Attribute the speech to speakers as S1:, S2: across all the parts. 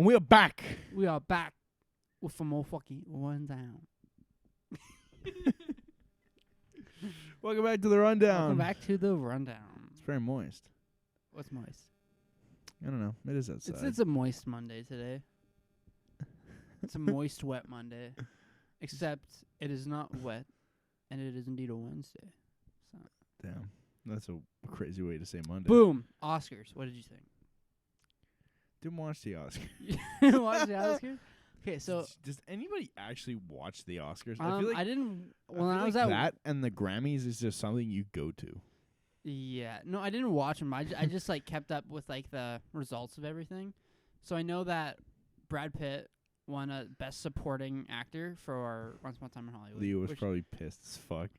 S1: And we are back.
S2: We are back with some more fucking rundown.
S1: Welcome back to the rundown.
S2: Welcome back to the rundown.
S1: It's very moist.
S2: What's moist?
S1: I don't know. It is outside.
S2: It's a moist Monday today. It's a moist, wet Monday. Except it is not wet, and it is indeed a Wednesday. So.
S1: Damn. That's a crazy way to say Monday.
S2: Boom. Oscars. What did you think?
S1: Didn't watch the Oscars.
S2: You watch the Oscars? Okay, so
S1: does anybody actually watch the Oscars? I feel like
S2: I didn't. When
S1: I
S2: I was
S1: like
S2: at
S1: that and the Grammys is just something you go to.
S2: Yeah, no, I didn't watch them. I just like kept up with like the results of everything. So I know that Brad Pitt won a Best Supporting Actor for Once Upon a Time in Hollywood.
S1: Leo was probably pissed as fuck.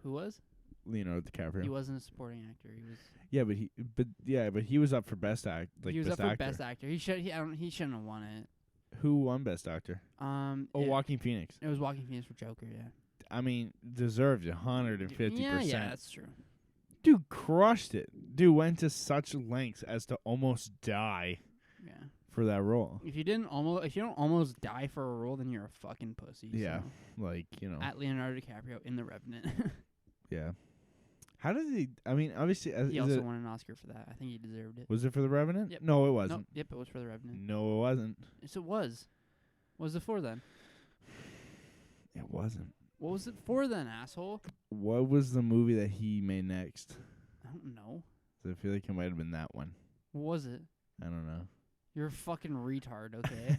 S2: Who was?
S1: Leonardo DiCaprio.
S2: He wasn't a supporting actor. He was.
S1: Yeah, but he was up for Best Act. Like
S2: he was
S1: best
S2: up for
S1: actor.
S2: Best Actor. He shouldn't have won it.
S1: Who won Best Actor? Joaquin Phoenix.
S2: It was Joaquin Phoenix for Joker. Yeah.
S1: I mean, deserved 150%.
S2: Yeah, that's true.
S1: Dude crushed it. Dude went to such lengths as to almost die.
S2: Yeah.
S1: For that role.
S2: If you don't almost die for a role, then you're a fucking pussy.
S1: Yeah.
S2: So.
S1: Like, you know.
S2: At Leonardo DiCaprio in The Revenant.
S1: Yeah. How did he? I mean, obviously,
S2: he also won an Oscar for that. I think he deserved it.
S1: Was it for The Revenant?
S2: Yep.
S1: No, it wasn't.
S2: Nope. Yep, it was for The Revenant.
S1: No, it wasn't.
S2: Yes, it was. What was it for then?
S1: It wasn't.
S2: What was it for then, asshole?
S1: What was the movie that he made next?
S2: I don't know.
S1: I feel like it might have been that one.
S2: What was it?
S1: I don't know.
S2: You're a fucking retard, okay?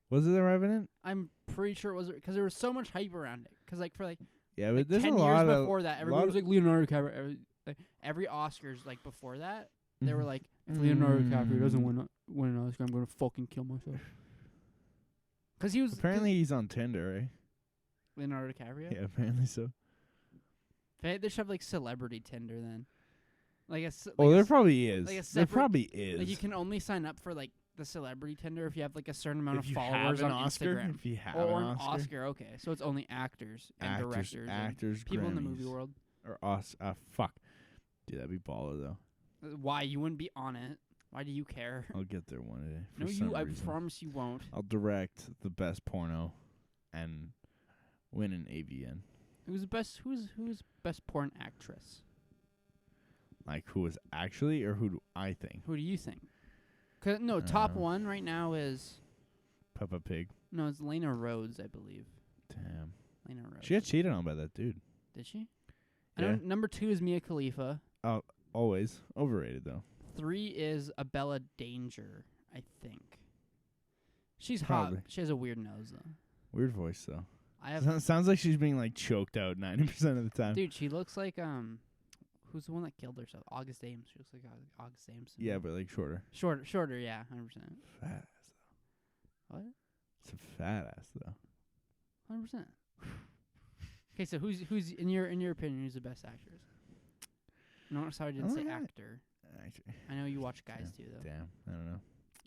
S1: Was it The Revenant?
S2: I'm pretty sure it was, because there was so much hype around it. Because, like, for, like,
S1: yeah, but
S2: like
S1: there's
S2: 10
S1: a lot
S2: years
S1: of
S2: before that, everybody was like, Leonardo DiCaprio. Every Oscars, like, before that, they were like, if Leonardo DiCaprio doesn't win an Oscar, I'm going to fucking kill myself. Because he was...
S1: Apparently he's on Tinder, right?
S2: Leonardo DiCaprio?
S1: Yeah, apparently so.
S2: They should have, like, celebrity Tinder then. Like
S1: there probably is.
S2: Like
S1: there probably is.
S2: Like, you can only sign up for, like, the celebrity Tinder if you have, like, a certain amount of
S1: you
S2: followers
S1: have an
S2: on
S1: Oscar,
S2: Instagram.
S1: If you have
S2: or
S1: an Oscar.
S2: Okay. So it's only actors and directors.
S1: Actors,
S2: people
S1: Grammys.
S2: in the movie world.
S1: Or us. Fuck. Dude, that'd be baller, though.
S2: Why? You wouldn't be on it. Why do you care?
S1: I'll get there one day.
S2: No, I promise you won't.
S1: I'll direct the best porno and win an AVN.
S2: Who's best porn actress?
S1: Like, who is actually, or who do I think?
S2: Who do you think? Top one right now is...
S1: Peppa Pig.
S2: No, it's Lena Rhodes, I believe.
S1: Damn.
S2: Lena Rhodes.
S1: She got cheated on by that dude.
S2: Did she?
S1: Yeah.
S2: I know number 2 is Mia Khalifa.
S1: Oh, always. Overrated, though.
S2: 3 is Abella Danger, I think. She's
S1: Probably.
S2: hot. She has a weird nose, though.
S1: Weird voice, though.
S2: I have...
S1: Sounds like she's being, like, choked out 90% of the time.
S2: Dude, she looks like, who's the one that killed herself? August Ames. She looks like August Ames.
S1: Yeah, but, like, shorter.
S2: Shorter, yeah, 100%.
S1: Fat ass, though.
S2: What?
S1: It's a fat ass, though.
S2: 100%. Okay, so who's in your opinion, who's the best actress? No, sorry, I didn't say actor.
S1: Actually,
S2: I know you watch guys too, though.
S1: Damn, I don't know.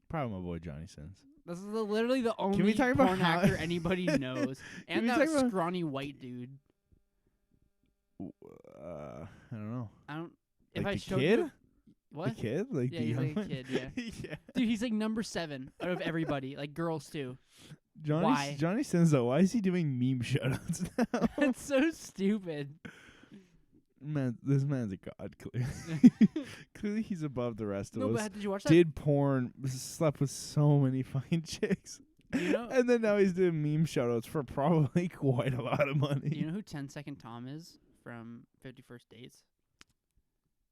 S1: Probably my boy Johnny Sins.
S2: This is literally the only
S1: we talk about
S2: porn actor anybody knows, and that scrawny white dude.
S1: I don't know.
S2: I don't.
S1: Like
S2: if I
S1: the
S2: showed
S1: kid?
S2: you, what?
S1: The kid? Like
S2: yeah,
S1: the
S2: he's
S1: young
S2: like a
S1: one?
S2: kid. Yeah.
S1: Yeah.
S2: Dude, he's like number 7 out of everybody, like girls too.
S1: Johnny Sins, though, why is he doing meme shoutouts now?
S2: That's so stupid.
S1: Man, this man's a god, clearly. Clearly he's above the rest of us.
S2: But did you watch that?
S1: Did porn, slept with so many fucking chicks.
S2: You know,
S1: and then now he's doing meme shoutouts for probably quite a lot of money.
S2: You know who 10 Second Tom is from 50 First Dates?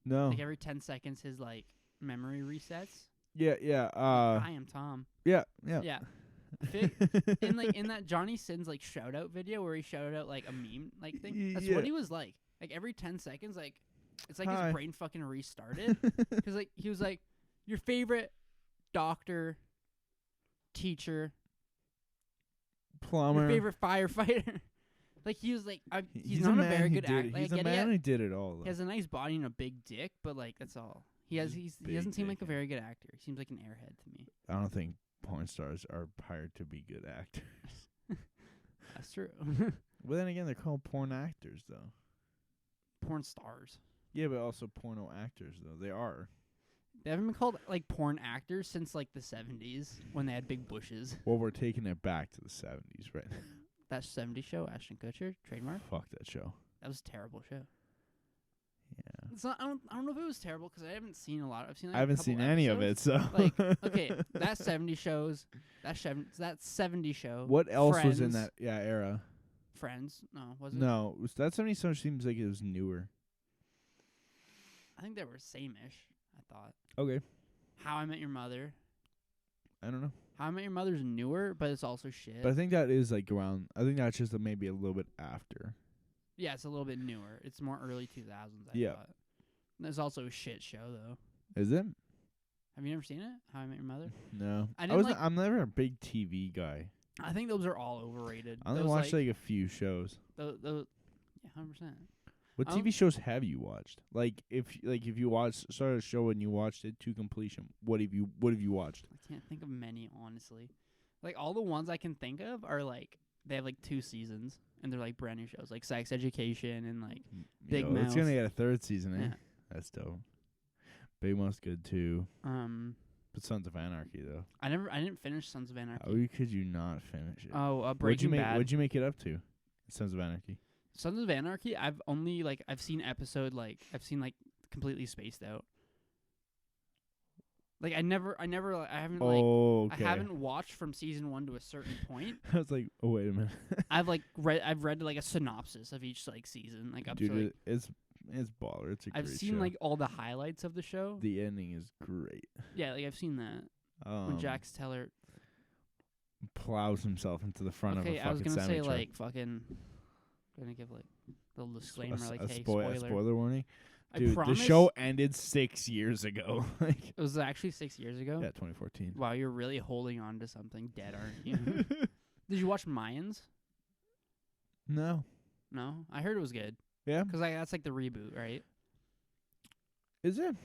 S1: No.
S2: Like every 10 seconds, his like memory resets.
S1: Yeah.
S2: I am Tom.
S1: Yeah.
S2: Yeah. in that Johnny Sins like shout out video where he shouted out like a meme like thing. That's what he was like. Like every 10 seconds, like it's like his brain fucking restarted. Because like he was like, your favorite doctor, teacher,
S1: plumber,
S2: your favorite firefighter. Like he was like, he's not a very good actor. Like,
S1: he's a man who did it all. Though.
S2: He has a nice body and a big dick, but like that's all. He doesn't seem like a very good actor. He seems like an airhead to me.
S1: I don't think porn stars are hired to be good actors.
S2: That's true.
S1: Well, then again, they're called porn actors, though.
S2: Porn stars.
S1: Yeah, but also porno actors, though. They are.
S2: They haven't been called like porn actors since like the 70s when they had big bushes.
S1: Well, we're taking it back to the 70s, right?
S2: That 70s show, Ashton Kutcher, trademark.
S1: Fuck that show.
S2: That was a terrible show.
S1: Yeah.
S2: It's not. I don't know if it was terrible because I haven't seen a lot. I've seen. Like,
S1: I haven't seen any of it, so.
S2: Like, okay, that 70 shows. That 70 show.
S1: What else was in
S2: Friends.
S1: that era?
S2: Friends? No, was it?
S1: No, that 70s show seems like it was newer.
S2: I think they were same-ish. I thought.
S1: Okay.
S2: How I Met Your Mother.
S1: I don't know.
S2: How I Met Your Mother's newer, but it's also shit.
S1: But I think that is like around. I think that's just maybe a little bit after.
S2: Yeah, it's a little bit newer. It's more early 2000s. I
S1: Yeah.
S2: thought. There's also a shit show though.
S1: Is it?
S2: Have you never seen it? How I Met Your Mother?
S1: No.
S2: I didn't like-
S1: I'm never a big TV guy.
S2: I think those are all overrated.
S1: I only
S2: Those,
S1: watched like a few shows.
S2: those, yeah, 100%.
S1: What
S2: I
S1: TV shows have you watched? Like if you started a show and you watched it to completion, what have you watched?
S2: I can't think of many, honestly. Like all the ones I can think of are like they have like 2 seasons and they're like brand new shows, like Sex Education and like Big
S1: It's
S2: Mouth.
S1: gonna get a 3rd season, eh?
S2: Yeah.
S1: That's dope. Big Mouth's good too. But Sons of Anarchy though.
S2: I didn't finish Sons of Anarchy.
S1: How could you not finish it?
S2: Oh, Breaking Bad.
S1: What'd you make it up to? Sons of Anarchy.
S2: Sons of Anarchy. I've seen completely spaced out. Like I haven't
S1: Okay.
S2: I haven't watched from season 1 to a certain point.
S1: I was like, oh wait a minute.
S2: I've read like a synopsis of each like season, like up
S1: Dude,
S2: to like,
S1: it's baller. It's a
S2: I've
S1: great
S2: seen
S1: show.
S2: like all the highlights of the show.
S1: The ending is great.
S2: Yeah, like I've seen that when Jax Teller.
S1: Plows himself into the front of a
S2: Okay, I was
S1: fucking
S2: gonna say
S1: semi-truck.
S2: like fucking. Gonna give like the disclaimer, like hey,
S1: a spoiler warning.
S2: I
S1: Dude, the
S2: promise
S1: show ended 6 years ago. Like,
S2: it was actually 6 years ago.
S1: yeah, 2014.
S2: Wow, you're really holding on to something dead, aren't you? Did you watch Mayans?
S1: No.
S2: No, I heard it was good.
S1: Yeah.
S2: Because that's like the reboot, right?
S1: Is it?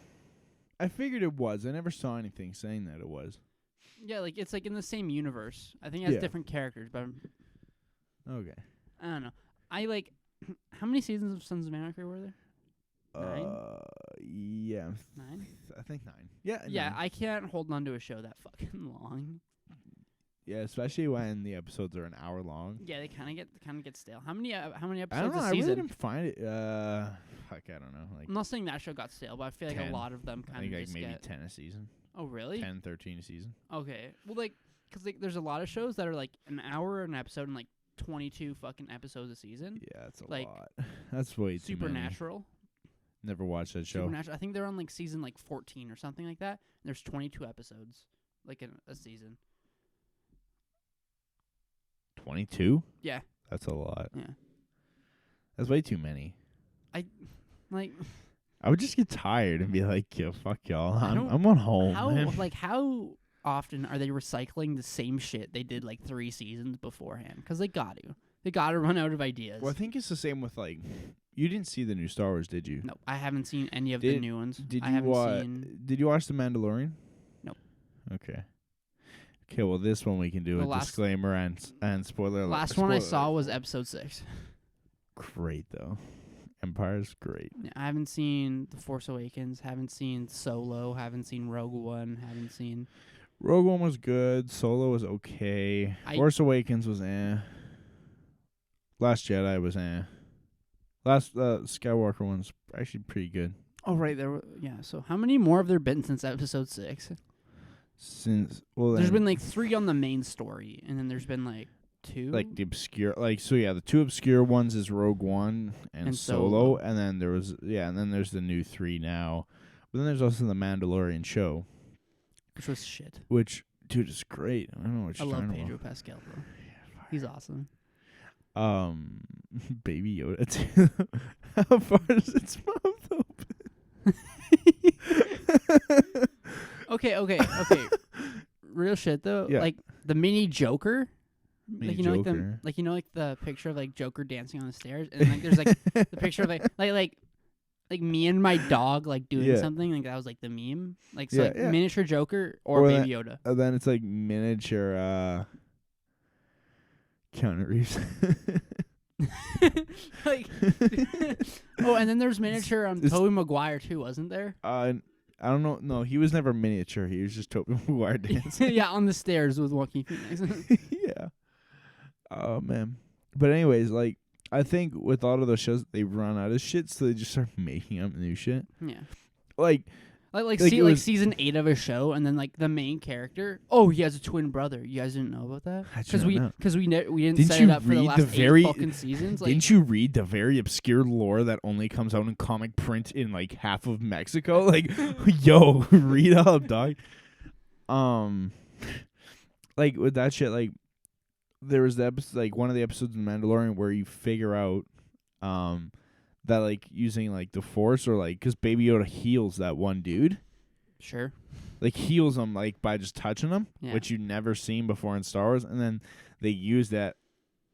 S1: I figured it was. I never saw anything saying that it was.
S2: Yeah, like it's like in the same universe. I think it has
S1: Yeah.
S2: different characters, but
S1: Okay.
S2: I don't know. I like how many seasons of Sons of Anarchy were there? 9?
S1: Yeah.
S2: 9?
S1: I think 9. Yeah.
S2: Yeah,
S1: 9.
S2: I can't hold on to a show that fucking long.
S1: Yeah, especially when the episodes are an hour long.
S2: Yeah, they kind of get stale. How many
S1: I
S2: episodes
S1: don't know.
S2: a
S1: I
S2: season?
S1: really didn't find it. Fuck, I don't know. Like
S2: I'm not saying that show got stale, but I feel like
S1: 10.
S2: a lot of them
S1: I
S2: kind
S1: think
S2: of
S1: like
S2: just
S1: maybe
S2: get.
S1: 10 a season.
S2: Oh, really?
S1: 10, 13 a season.
S2: Okay. Well, like, because like, there's a lot of shows that are like an hour an episode and like 22 fucking episodes a season.
S1: Yeah, that's a
S2: Like,
S1: lot. That's way too many.
S2: Supernatural.
S1: Never watched that show.
S2: Supernatural. I think they're on like season like 14 or something like that. And there's 22 episodes, like in a season.
S1: 22?
S2: Yeah.
S1: That's a lot.
S2: Yeah.
S1: That's way too many.
S2: Like,
S1: I would just get tired and be like, yo, fuck y'all.
S2: I don't-
S1: I'm going home.
S2: how
S1: man.
S2: like how often are they recycling the same shit they did like 3 seasons beforehand? Because they got to run out of ideas.
S1: Well, I think it's the same with like, you didn't see the new Star Wars, did you?
S2: No, I haven't seen any of the new ones.
S1: Did
S2: I
S1: you
S2: haven't seen.
S1: Did you watch The Mandalorian?
S2: Nope.
S1: Okay. Okay, well, this one we can do
S2: The
S1: a
S2: last-
S1: disclaimer and spoiler alert.
S2: Last one I
S1: Spoiler
S2: saw
S1: alert.
S2: was episode 6.
S1: Great, though. Empire's great.
S2: Yeah, I haven't seen The Force Awakens. Haven't seen Solo. Haven't seen Rogue One. Haven't seen.
S1: Rogue One was good. Solo was okay. Force Awakens was eh. Last Jedi was eh. Last Skywalker one's actually pretty good.
S2: Oh right, yeah. So how many more have there been since episode 6?
S1: There's
S2: Been like 3 on the main story, and then there's been like 2.
S1: like the obscure, like so yeah. The 2 obscure ones is Rogue One and Solo, and then there's the new 3 now. But then there's also the Mandalorian show,
S2: which was shit.
S1: which dude is great. I don't know what
S2: I
S1: you're
S2: love
S1: talking
S2: Pedro
S1: about.
S2: Pascal, bro. He's awesome.
S1: Baby Yoda too. How far does its mouth open?
S2: Okay. Real shit though.
S1: Yeah.
S2: Like the mini Joker.
S1: Mini
S2: like you know,
S1: Joker.
S2: like the picture of like Joker dancing on the stairs, and like there's like the picture of like me and my dog like doing
S1: Yeah.
S2: something. Like that was like the meme. Like so
S1: Yeah,
S2: like
S1: yeah.
S2: miniature Joker or Baby Yoda.
S1: And then it's like miniature Keanu Reeves.
S2: Like oh, and then there's miniature
S1: It's-
S2: Tobey Maguire too, wasn't there?
S1: I don't know. No, he was never miniature. He was just Tobey Maguire dancing.
S2: Yeah, on the stairs with Joaquin Phoenix.
S1: Yeah. Oh man. But anyways, like I think with all of those shows, they run out of shit, so they just start making up new shit.
S2: Yeah.
S1: Like
S2: season 8 of a show, and then like the main character. Oh, he has a twin brother. You guys didn't know about that? Because we didn't set it up for the last 8 fucking seasons. Like,
S1: didn't you read the very obscure lore that only comes out in comic print in like half of Mexico? Like, yo, read up, dog. Like with that shit, like there was the episode, like one of the episodes in Mandalorian where you figure out, that like using like the Force or like because Baby Yoda heals that one dude.
S2: Sure.
S1: Like heals him like by just touching him, which you'd never seen before in Star Wars, and then they use that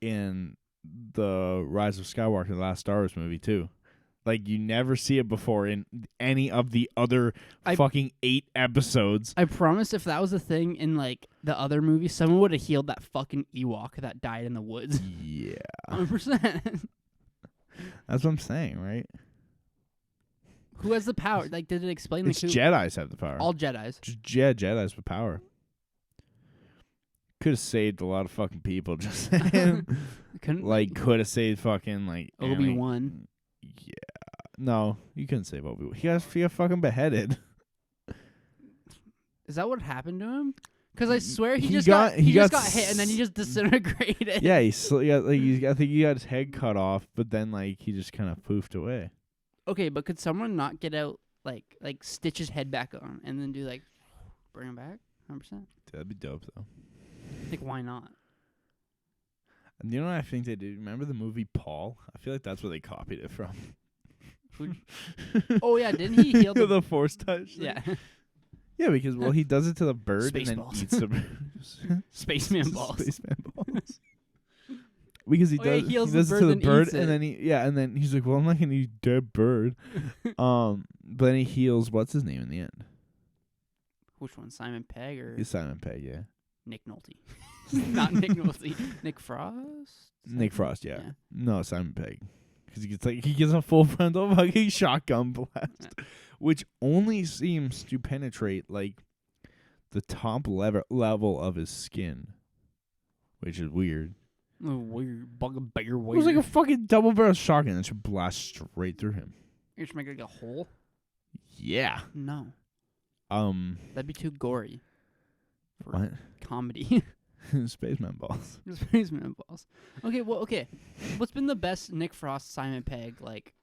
S1: in the Rise of Skywalker, the last Star Wars movie too. Like you never see it before in any of the other fucking 8 episodes.
S2: I promise, if that was a thing in like the other movies, someone would have healed that fucking Ewok that died in the woods.
S1: Yeah,
S2: 100%.
S1: That's what I'm saying, right?
S2: Who has the power? Like, did it explain?
S1: It's Jedis have the power.
S2: All Jedis.
S1: Jedis with power. Could have saved a lot of fucking people. Just saying. Could have saved fucking like
S2: Obi-Wan.
S1: Yeah. No, you couldn't save Obi-Wan. He got fucking beheaded.
S2: Is that what happened to him? Because I swear he just got hit and then he just disintegrated.
S1: Yeah, I think he got his head cut off, but then like he just kind of poofed away.
S2: Okay, but could someone not get out like stitch his head back on and then do like bring him back 100%?
S1: That'd be dope though.
S2: Like why not?
S1: And you know what I think they did? Remember the movie Paul? I feel like that's where they copied it from.
S2: Oh yeah, didn't he heal
S1: the Force touch?
S2: Yeah.
S1: Yeah, because he does it to the bird
S2: Space
S1: and then
S2: balls.
S1: eats the
S2: Spaceman balls.
S1: Spaceman balls. Because he
S2: heals
S1: does
S2: the
S1: it
S2: bird
S1: to the
S2: and
S1: bird
S2: eats
S1: and
S2: it.
S1: then and then he's like, well, I'm not gonna eat dead bird. But then he heals what's his name in the end?
S2: Which one? Simon Pegg or
S1: He's Simon Pegg, yeah.
S2: Nick Nolte. Not Nick Nolte. Nick Frost?
S1: Nick Frost, yeah. No, Simon Pegg. Because he gets a full frontal fucking shotgun blast, which only seems to penetrate like the top level of his skin, which is weird.
S2: Weird. Bugbear weird.
S1: It was like a fucking double barrel shotgun that should blast straight through him.
S2: You should make like a hole?
S1: Yeah.
S2: No. That'd be too gory. For
S1: what?
S2: Comedy.
S1: Spaceman balls.
S2: Spaceman balls. Okay, well, okay. What's been the best Nick Frost, Simon Pegg, like,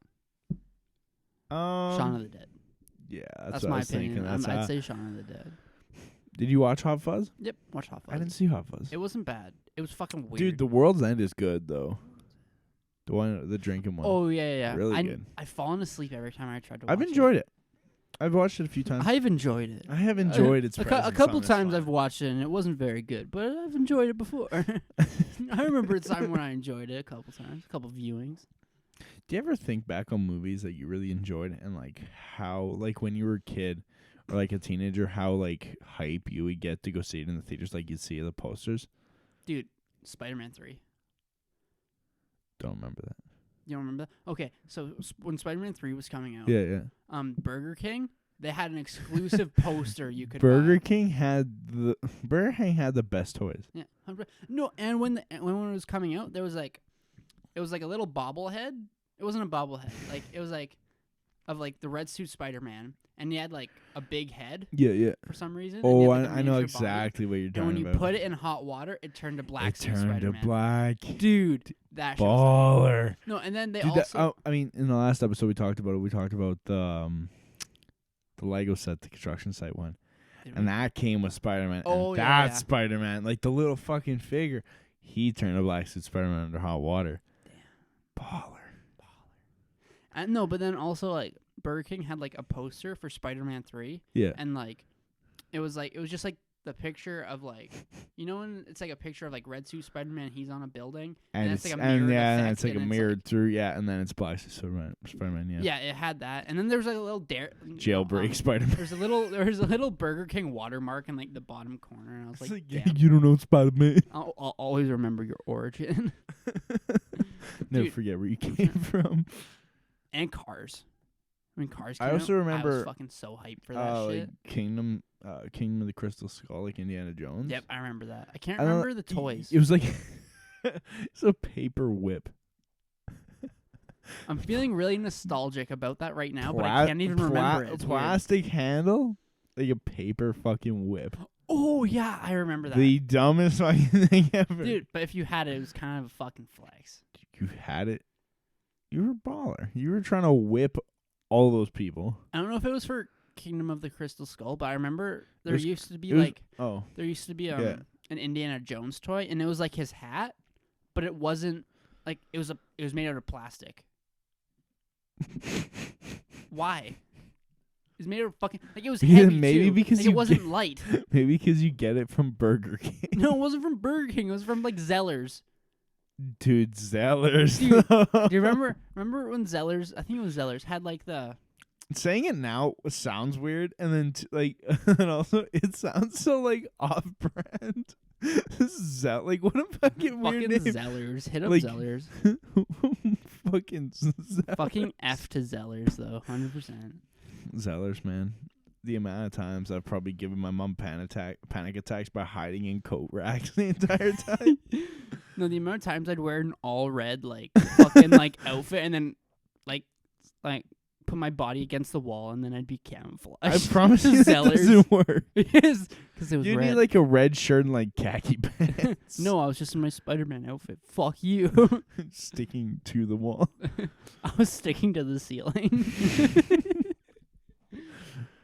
S2: Shaun of the Dead?
S1: Yeah,
S2: that's my opinion. I'd say Shaun of the Dead.
S1: Did you watch Hot Fuzz?
S2: Yep, watch Hot Fuzz.
S1: I didn't see Hot Fuzz.
S2: It wasn't bad. It was fucking weird.
S1: Dude, The World's End is good, though. The drinking one.
S2: Oh, yeah.
S1: Really good.
S2: I've fallen asleep every time I tried to watch it.
S1: I've enjoyed it. I've watched it a few times.
S2: I've enjoyed it.
S1: I have enjoyed its presence.
S2: A couple times I've watched it, and it wasn't very good, but I've enjoyed it before. I remember a time when I enjoyed it a couple times, a couple viewings.
S1: Do you ever think back on movies that you really enjoyed and, like, how, like, when you were a kid or, like, a teenager, how, like, hype you would get to go see it in the theaters, like you'd see the posters?
S2: Dude, Spider-Man 3.
S1: Don't remember that.
S2: You don't remember that? Okay, so when Spider-Man 3 was coming out,
S1: yeah.
S2: Burger King, they had an exclusive poster you could
S1: Burger
S2: buy.
S1: King had the best toys.
S2: Yeah. No, and when it was coming out, it was like a little bobblehead. It wasn't a bobblehead. Like it was like of like the red suit Spider-Man, and he had like a big head.
S1: Yeah.
S2: For some reason.
S1: Oh,
S2: like,
S1: I know exactly what you're talking about.
S2: And when you put it in hot water, it turned to black.
S1: It turned to black.
S2: Dude, that
S1: baller.
S2: No, and then they
S1: Dude,
S2: also.
S1: I mean, in the last episode we talked about it. We talked about the Lego set, the construction site one, and that came with Spider-Man.
S2: Oh,
S1: and
S2: yeah.
S1: That's Spider-Man, like the little fucking figure. He turned to black suit Spider-Man under hot water. Damn. Baller.
S2: And no, but then also like Burger King had like a poster for Spider-Man 3.
S1: Yeah.
S2: And like it was just like the picture of like, you know, when it's like a picture of like red suit Spider-Man, he's on a building, and it's like a mirrored effect,
S1: and it's like a mirrored through, and then it's black suit Spider-Man, yeah.
S2: Yeah, it had that, and then there was like a little
S1: jailbreak Spider-Man.
S2: There was a little Burger King watermark in like the bottom corner, and I was like,
S1: you don't know Spider-Man.
S2: I'll always remember your origin.
S1: Never forget where you came from.
S2: And Cars. When Cars came
S1: I also
S2: out,
S1: remember
S2: I was fucking so hyped for that shit.
S1: like Kingdom of the Crystal Skull, like Indiana Jones.
S2: Yep, I remember that. I can't remember the toys.
S1: It was like it's a paper whip.
S2: I'm feeling really nostalgic about that right now, but I can't even remember it. It's
S1: plastic handle, like a paper fucking whip.
S2: Oh yeah, I remember that.
S1: The dumbest fucking thing ever,
S2: dude. But if you had it, it was kind of a fucking flex.
S1: You had it. You were a baller. You were trying to whip all those people.
S2: I don't know if it was for Kingdom of the Crystal Skull, but I remember there used to be an Indiana Jones toy, and it was like his hat, but it wasn't like it was made out of plastic. Why? It was made out of fucking it was heavy
S1: maybe
S2: too.
S1: Because
S2: it wasn't light.
S1: Maybe because you get it from Burger King.
S2: No, it wasn't from Burger King. It was from like Zellers.
S1: Dude, Zellers.
S2: Dude, do you remember when Zellers? I think it was Zellers had like the.
S1: Saying it now sounds weird, and then and also it sounds so like off-brand. This is like what a fucking weird name.
S2: Zellers, hit up
S1: like,
S2: Zellers.
S1: Fucking Zellers.
S2: Fucking F to Zellers though, 100%.
S1: Zellers, man. The amount of times I've probably given my mom panic attacks by hiding in coat racks the entire time.
S2: No, the amount of times I'd wear an all red like fucking like outfit and then like put my body against the wall and then I'd be camouflaged.
S1: I promise you that doesn't work.
S2: Yes, because it was
S1: you
S2: red.
S1: need like a red shirt and like khaki pants.
S2: No, I was just in my Spider-Man outfit. Fuck you.
S1: Sticking to the wall.
S2: I was sticking to the ceiling.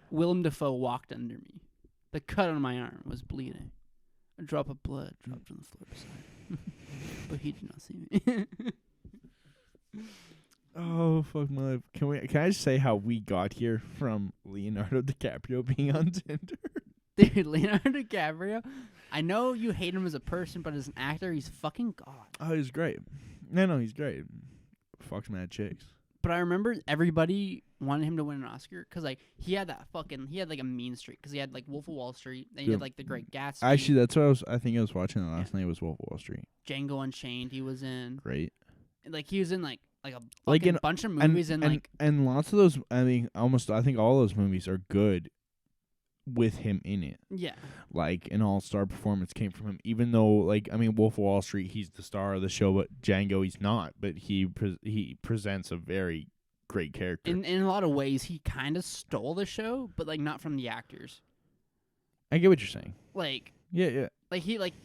S2: Willem Dafoe walked under me. The cut on my arm was bleeding. A drop of blood dropped on the floor beside him. But he did not see me.
S1: Oh, fuck my life. Can I just say how we got here from Leonardo DiCaprio being on Tinder?
S2: Dude, Leonardo DiCaprio, I know you hate him as a person, but as an actor, he's fucking god.
S1: Oh, he's great. No, he's great. Fucks mad chicks.
S2: But I remember everybody wanted him to win an Oscar because like he had like a mean streak because he had like Wolf of Wall Street, then he had like The Great Gatsby.
S1: Actually, that's what I think I was watching the last night was Wolf of Wall Street.
S2: Django Unchained, he was in.
S1: Great.
S2: Like he was in like a fucking bunch of movies
S1: and lots of those. I mean, I think all those movies are good with him in it.
S2: Yeah.
S1: Like an all-star performance came from him, even though like I mean Wolf of Wall Street, he's the star of the show, but Django he's not. But he presents a very great character.
S2: In a lot of ways, he kind of stole the show, but like not from the actors.
S1: I get what you're saying.
S2: Like
S1: yeah.
S2: Like he like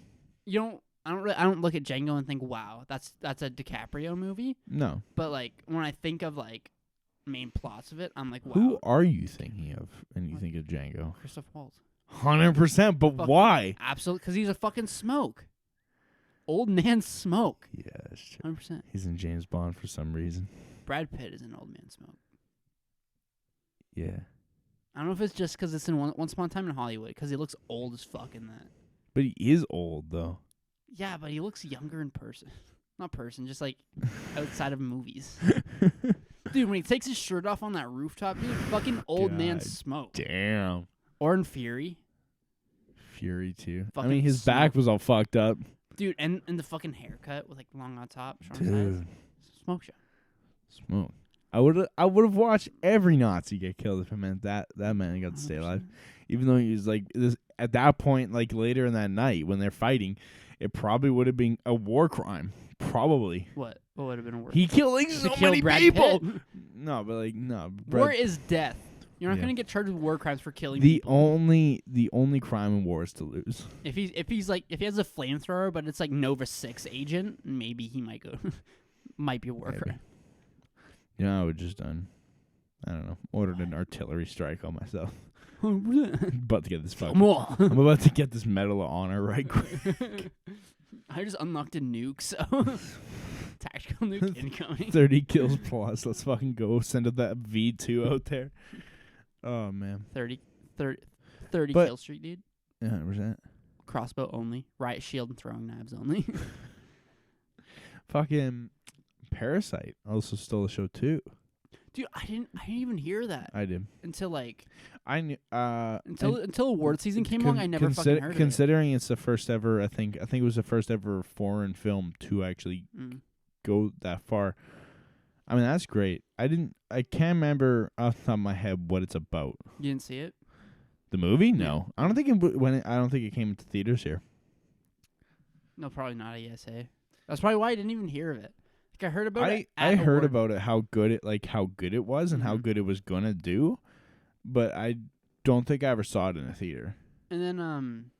S2: you don't. I don't look at Django and think, wow, that's a DiCaprio movie.
S1: No.
S2: But like when I think of like main plots of it, I'm like, wow.
S1: Who are you thinking of when you think of Django?
S2: Christoph Waltz.
S1: 100%, but why?
S2: Absolutely, because he's a fucking smoke. Old man smoke.
S1: Yeah, that's true.
S2: 100%.
S1: He's in James Bond for some reason.
S2: Brad Pitt is an old man smoke.
S1: Yeah.
S2: I don't know if it's just because it's in Once Upon a Time in Hollywood, because he looks old as fuck in that.
S1: But he is old, though.
S2: Yeah, but he looks younger in person. Not person, just like outside of movies. Dude, when he takes his shirt off on that rooftop, dude, fucking old man smoke.
S1: Damn.
S2: Or in Fury.
S1: Fury, too.
S2: Fucking
S1: I mean, his back was all fucked up.
S2: Dude, and the fucking haircut with like long on top, short
S1: Dude.
S2: sides. Smoke show.
S1: Smoke. I would have watched every Nazi get killed if it meant that man got to stay alive. Even though he was like this at that point, like later in that night when they're fighting, it probably would have been a war crime. Probably.
S2: What would have been a war?
S1: He killed like so many
S2: Brad
S1: people.
S2: Pitt?
S1: No, but like no.
S2: War is death. You're not gonna get charged with war crimes for killing
S1: the
S2: people.
S1: The only crime in war is to lose.
S2: If he has a flamethrower, but it's like Nova 6 agent, maybe he might go. Might be a war crime.
S1: You know, I would just done. I don't know. Ordered an artillery strike on myself. About to get this fucking. I'm about to get this Medal of Honor right quick.
S2: I just unlocked a nuke, so tactical nuke incoming.
S1: 30 kills plus. Let's fucking go. Send up that V2 out there. Oh man.
S2: 30 kill streak, dude.
S1: Yeah, 100%.
S2: Crossbow only. Riot shield and throwing knives only.
S1: Fucking Parasite also stole the show too.
S2: Dude, I didn't even hear that.
S1: I did.
S2: Until like
S1: I knew
S2: until award season came along, I never fucking heard of it.
S1: Considering it's the first ever, I think it was the first ever foreign film to actually go that far. I mean, that's great. I can't remember off the top of my head what it's about.
S2: You didn't see it?
S1: The movie? No. I don't think I don't think it came into theaters here.
S2: No, probably not at ESA. That's probably why I didn't even hear of it. Like I heard about it.
S1: I heard about it, how good it was and how
S2: Mhm.
S1: good it was gonna do, but I don't think I ever saw it in a theater.
S2: And then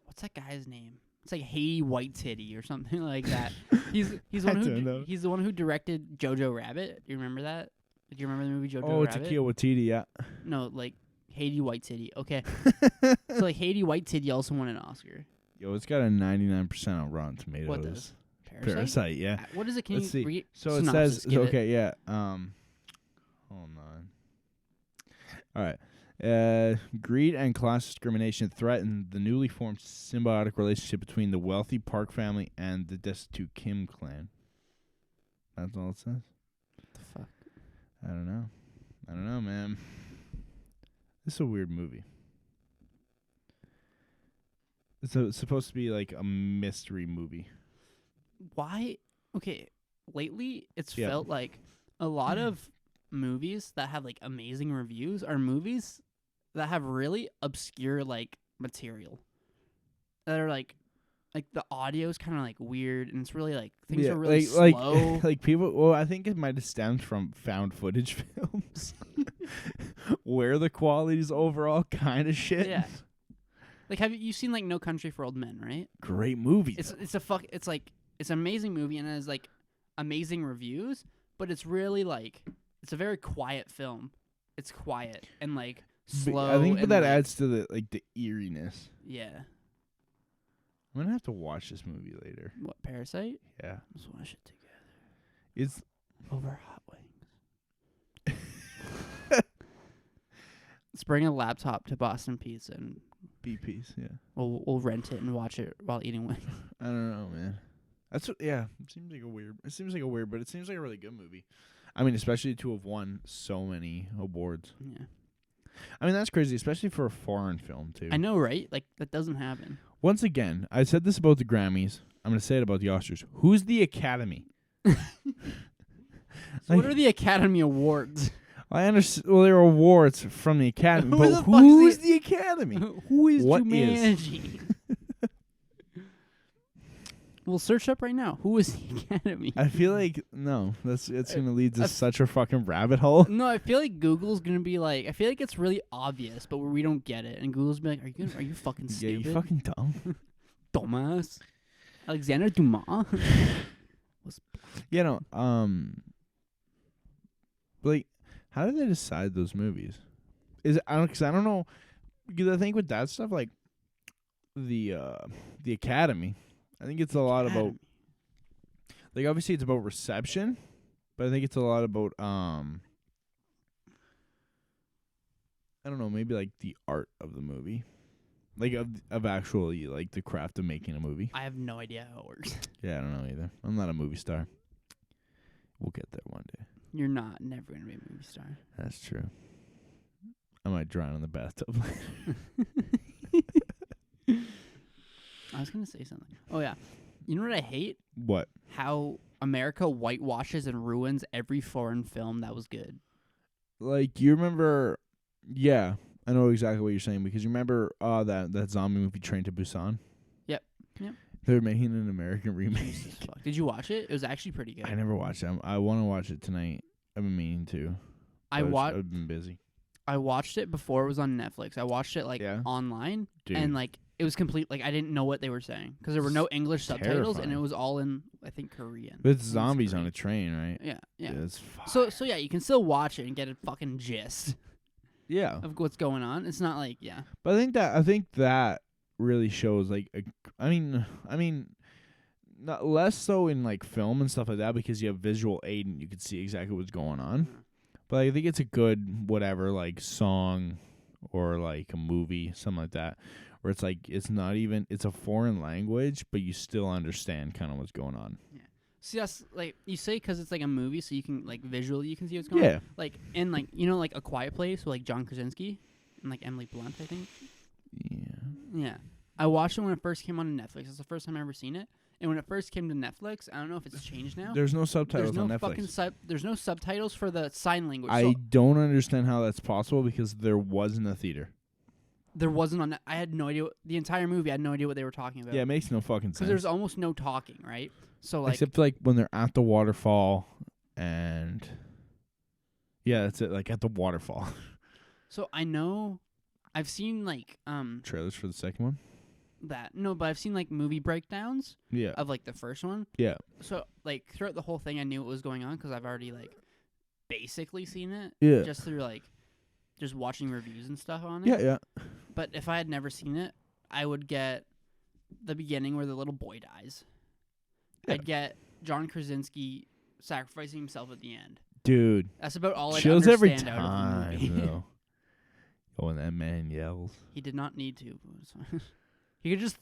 S2: what's that guy's name? It's like Haiti White Titty or something like that. He's the one he's the one who directed Jojo Rabbit. Do you remember that? Do you remember the movie Jojo Rabbit?
S1: Taika Waititi, yeah.
S2: No, like Haiti White Titty. Okay. So like Haiti White Titty also won an Oscar.
S1: Yo, it's got a 99% on Rotten Tomatoes.
S2: What does?
S1: Parasite, yeah.
S2: What is it? Can
S1: Let's
S2: you
S1: see.
S2: read?
S1: So it says, okay, yeah. Hold on. All right. Greed and class discrimination threaten the newly formed symbiotic relationship between the wealthy Park family and the destitute Kim clan. That's all it says.
S2: What the fuck?
S1: I don't know, man. This is a weird movie. It's supposed to be like a mystery movie.
S2: Why? Okay, lately it's felt like a lot of movies that have like amazing reviews are movies that have really obscure like material. That are like the audio is kind of like weird and it's really like things are really slow.
S1: Like people. Well, I think it might have stemmed from found footage films, where the quality's overall kind of shit.
S2: Yeah. Like have you seen like No Country for Old Men, right?
S1: Great movie.
S2: It's an amazing movie and it has like amazing reviews, but it's really like it's a very quiet film. It's quiet and like slow.
S1: I think
S2: and,
S1: that
S2: like,
S1: adds to the eeriness.
S2: Yeah.
S1: I'm gonna have to watch this movie later.
S2: What, Parasite?
S1: Yeah.
S2: Let's watch it together.
S1: It's
S2: over hot wings. Let's bring a laptop to Boston Pizza and
S1: BP's, yeah.
S2: We'll rent it and watch it while eating wings.
S1: I don't know, man. That's yeah. It seems like a weird, but it seems like a really good movie. I mean, especially to have won so many awards.
S2: Yeah.
S1: I mean, that's crazy, especially for a foreign film too.
S2: I know, right? Like that doesn't happen.
S1: Once again, I said this about the Grammys. I'm gonna say it about the Oscars. Who's the Academy?
S2: So what are the Academy Awards?
S1: I understand. Well, there are awards from the Academy, but
S2: Who
S1: who's the Academy?
S2: Who is
S1: What
S2: Jumanji? We'll search up right now. Who is the Academy?
S1: I feel like no. It's gonna lead to such a fucking rabbit hole.
S2: No, I feel like Google's gonna be like. I feel like it's really obvious, but we don't get it, and Google's be like, "Are you fucking stupid?
S1: Yeah, you fucking dumb,
S2: dumbass." Alexander Dumas.
S1: You know, like, how did they decide those movies? Is it, because I don't know, because I think with that stuff, like the Academy, I think it's a lot about, like, obviously it's about reception, but I think it's a lot about I don't know, maybe like the art of the movie, like of actually like the craft of making a movie.
S2: I have no idea how it works.
S1: Yeah, I don't know either. I'm not a movie star. We'll get there one day.
S2: You're never gonna be a movie star.
S1: That's true. I might drown in the bathtub later.
S2: I was gonna say something. Oh yeah, you know what I hate?
S1: What?
S2: How America whitewashes and ruins every foreign film that was good.
S1: Like, you remember? Yeah, I know exactly what you're saying, because you remember that zombie movie Train to Busan?
S2: Yep.
S1: They're making an American remake.
S2: Did you watch it? It was actually pretty good.
S1: I never watched it. I want to watch it tonight. I've been meaning to. I've been busy.
S2: I watched it before it was on Netflix. I watched it online,
S1: Dude.
S2: and like it was complete. Like I didn't know what they were saying because there were no English subtitles, and it was all in I think Korean.
S1: But it's zombies on a train, right?
S2: Yeah.
S1: That's
S2: so yeah, you can still watch it and get a fucking gist.
S1: Yeah.
S2: Of what's going on. It's not like
S1: But I think that really shows like I mean not less so in like film and stuff like that, because you have visual aid and you can see exactly what's going on. But I think it's a good whatever like song or like a movie, something like that, where it's like it's a foreign language, but you still understand kind of what's going on.
S2: Yeah. See, that's like you say because it's like a movie, so you can like visually you can see what's going on. Like in like like A Quiet Place with like John Krasinski and like Emily Blunt, I think.
S1: Yeah.
S2: Yeah. I watched it when it first came on Netflix. It's the first time I ever seen it. And when it first came to Netflix, I don't know if it's changed now.
S1: There's no subtitles on Netflix.
S2: There's no subtitles for the sign language.
S1: I don't understand how that's possible because there wasn't a theater.
S2: There wasn't on. I had no idea. The entire movie, I had no idea what they were talking about.
S1: Yeah, it makes no fucking sense.
S2: Because there's almost no talking, right? So like,
S1: except like when they're at the waterfall, and yeah, that's it. Like at the waterfall.
S2: So I know, I've seen like
S1: trailers for the second one.
S2: But I've seen like movie breakdowns.
S1: Yeah.
S2: Of like the first one.
S1: Yeah.
S2: So like throughout the whole thing, I knew what was going on because I've already like basically seen it.
S1: Yeah.
S2: Just through like. Just watching reviews and stuff on it.
S1: Yeah, yeah.
S2: But if I had never seen it, I would get the beginning where the little boy dies. Yeah. I'd get John Krasinski sacrificing himself at the end.
S1: Dude.
S2: That's about all I'd
S1: chills
S2: understand
S1: every time,
S2: out of the movie.
S1: though. Oh, when that man yells.
S2: He did not need to. He could just...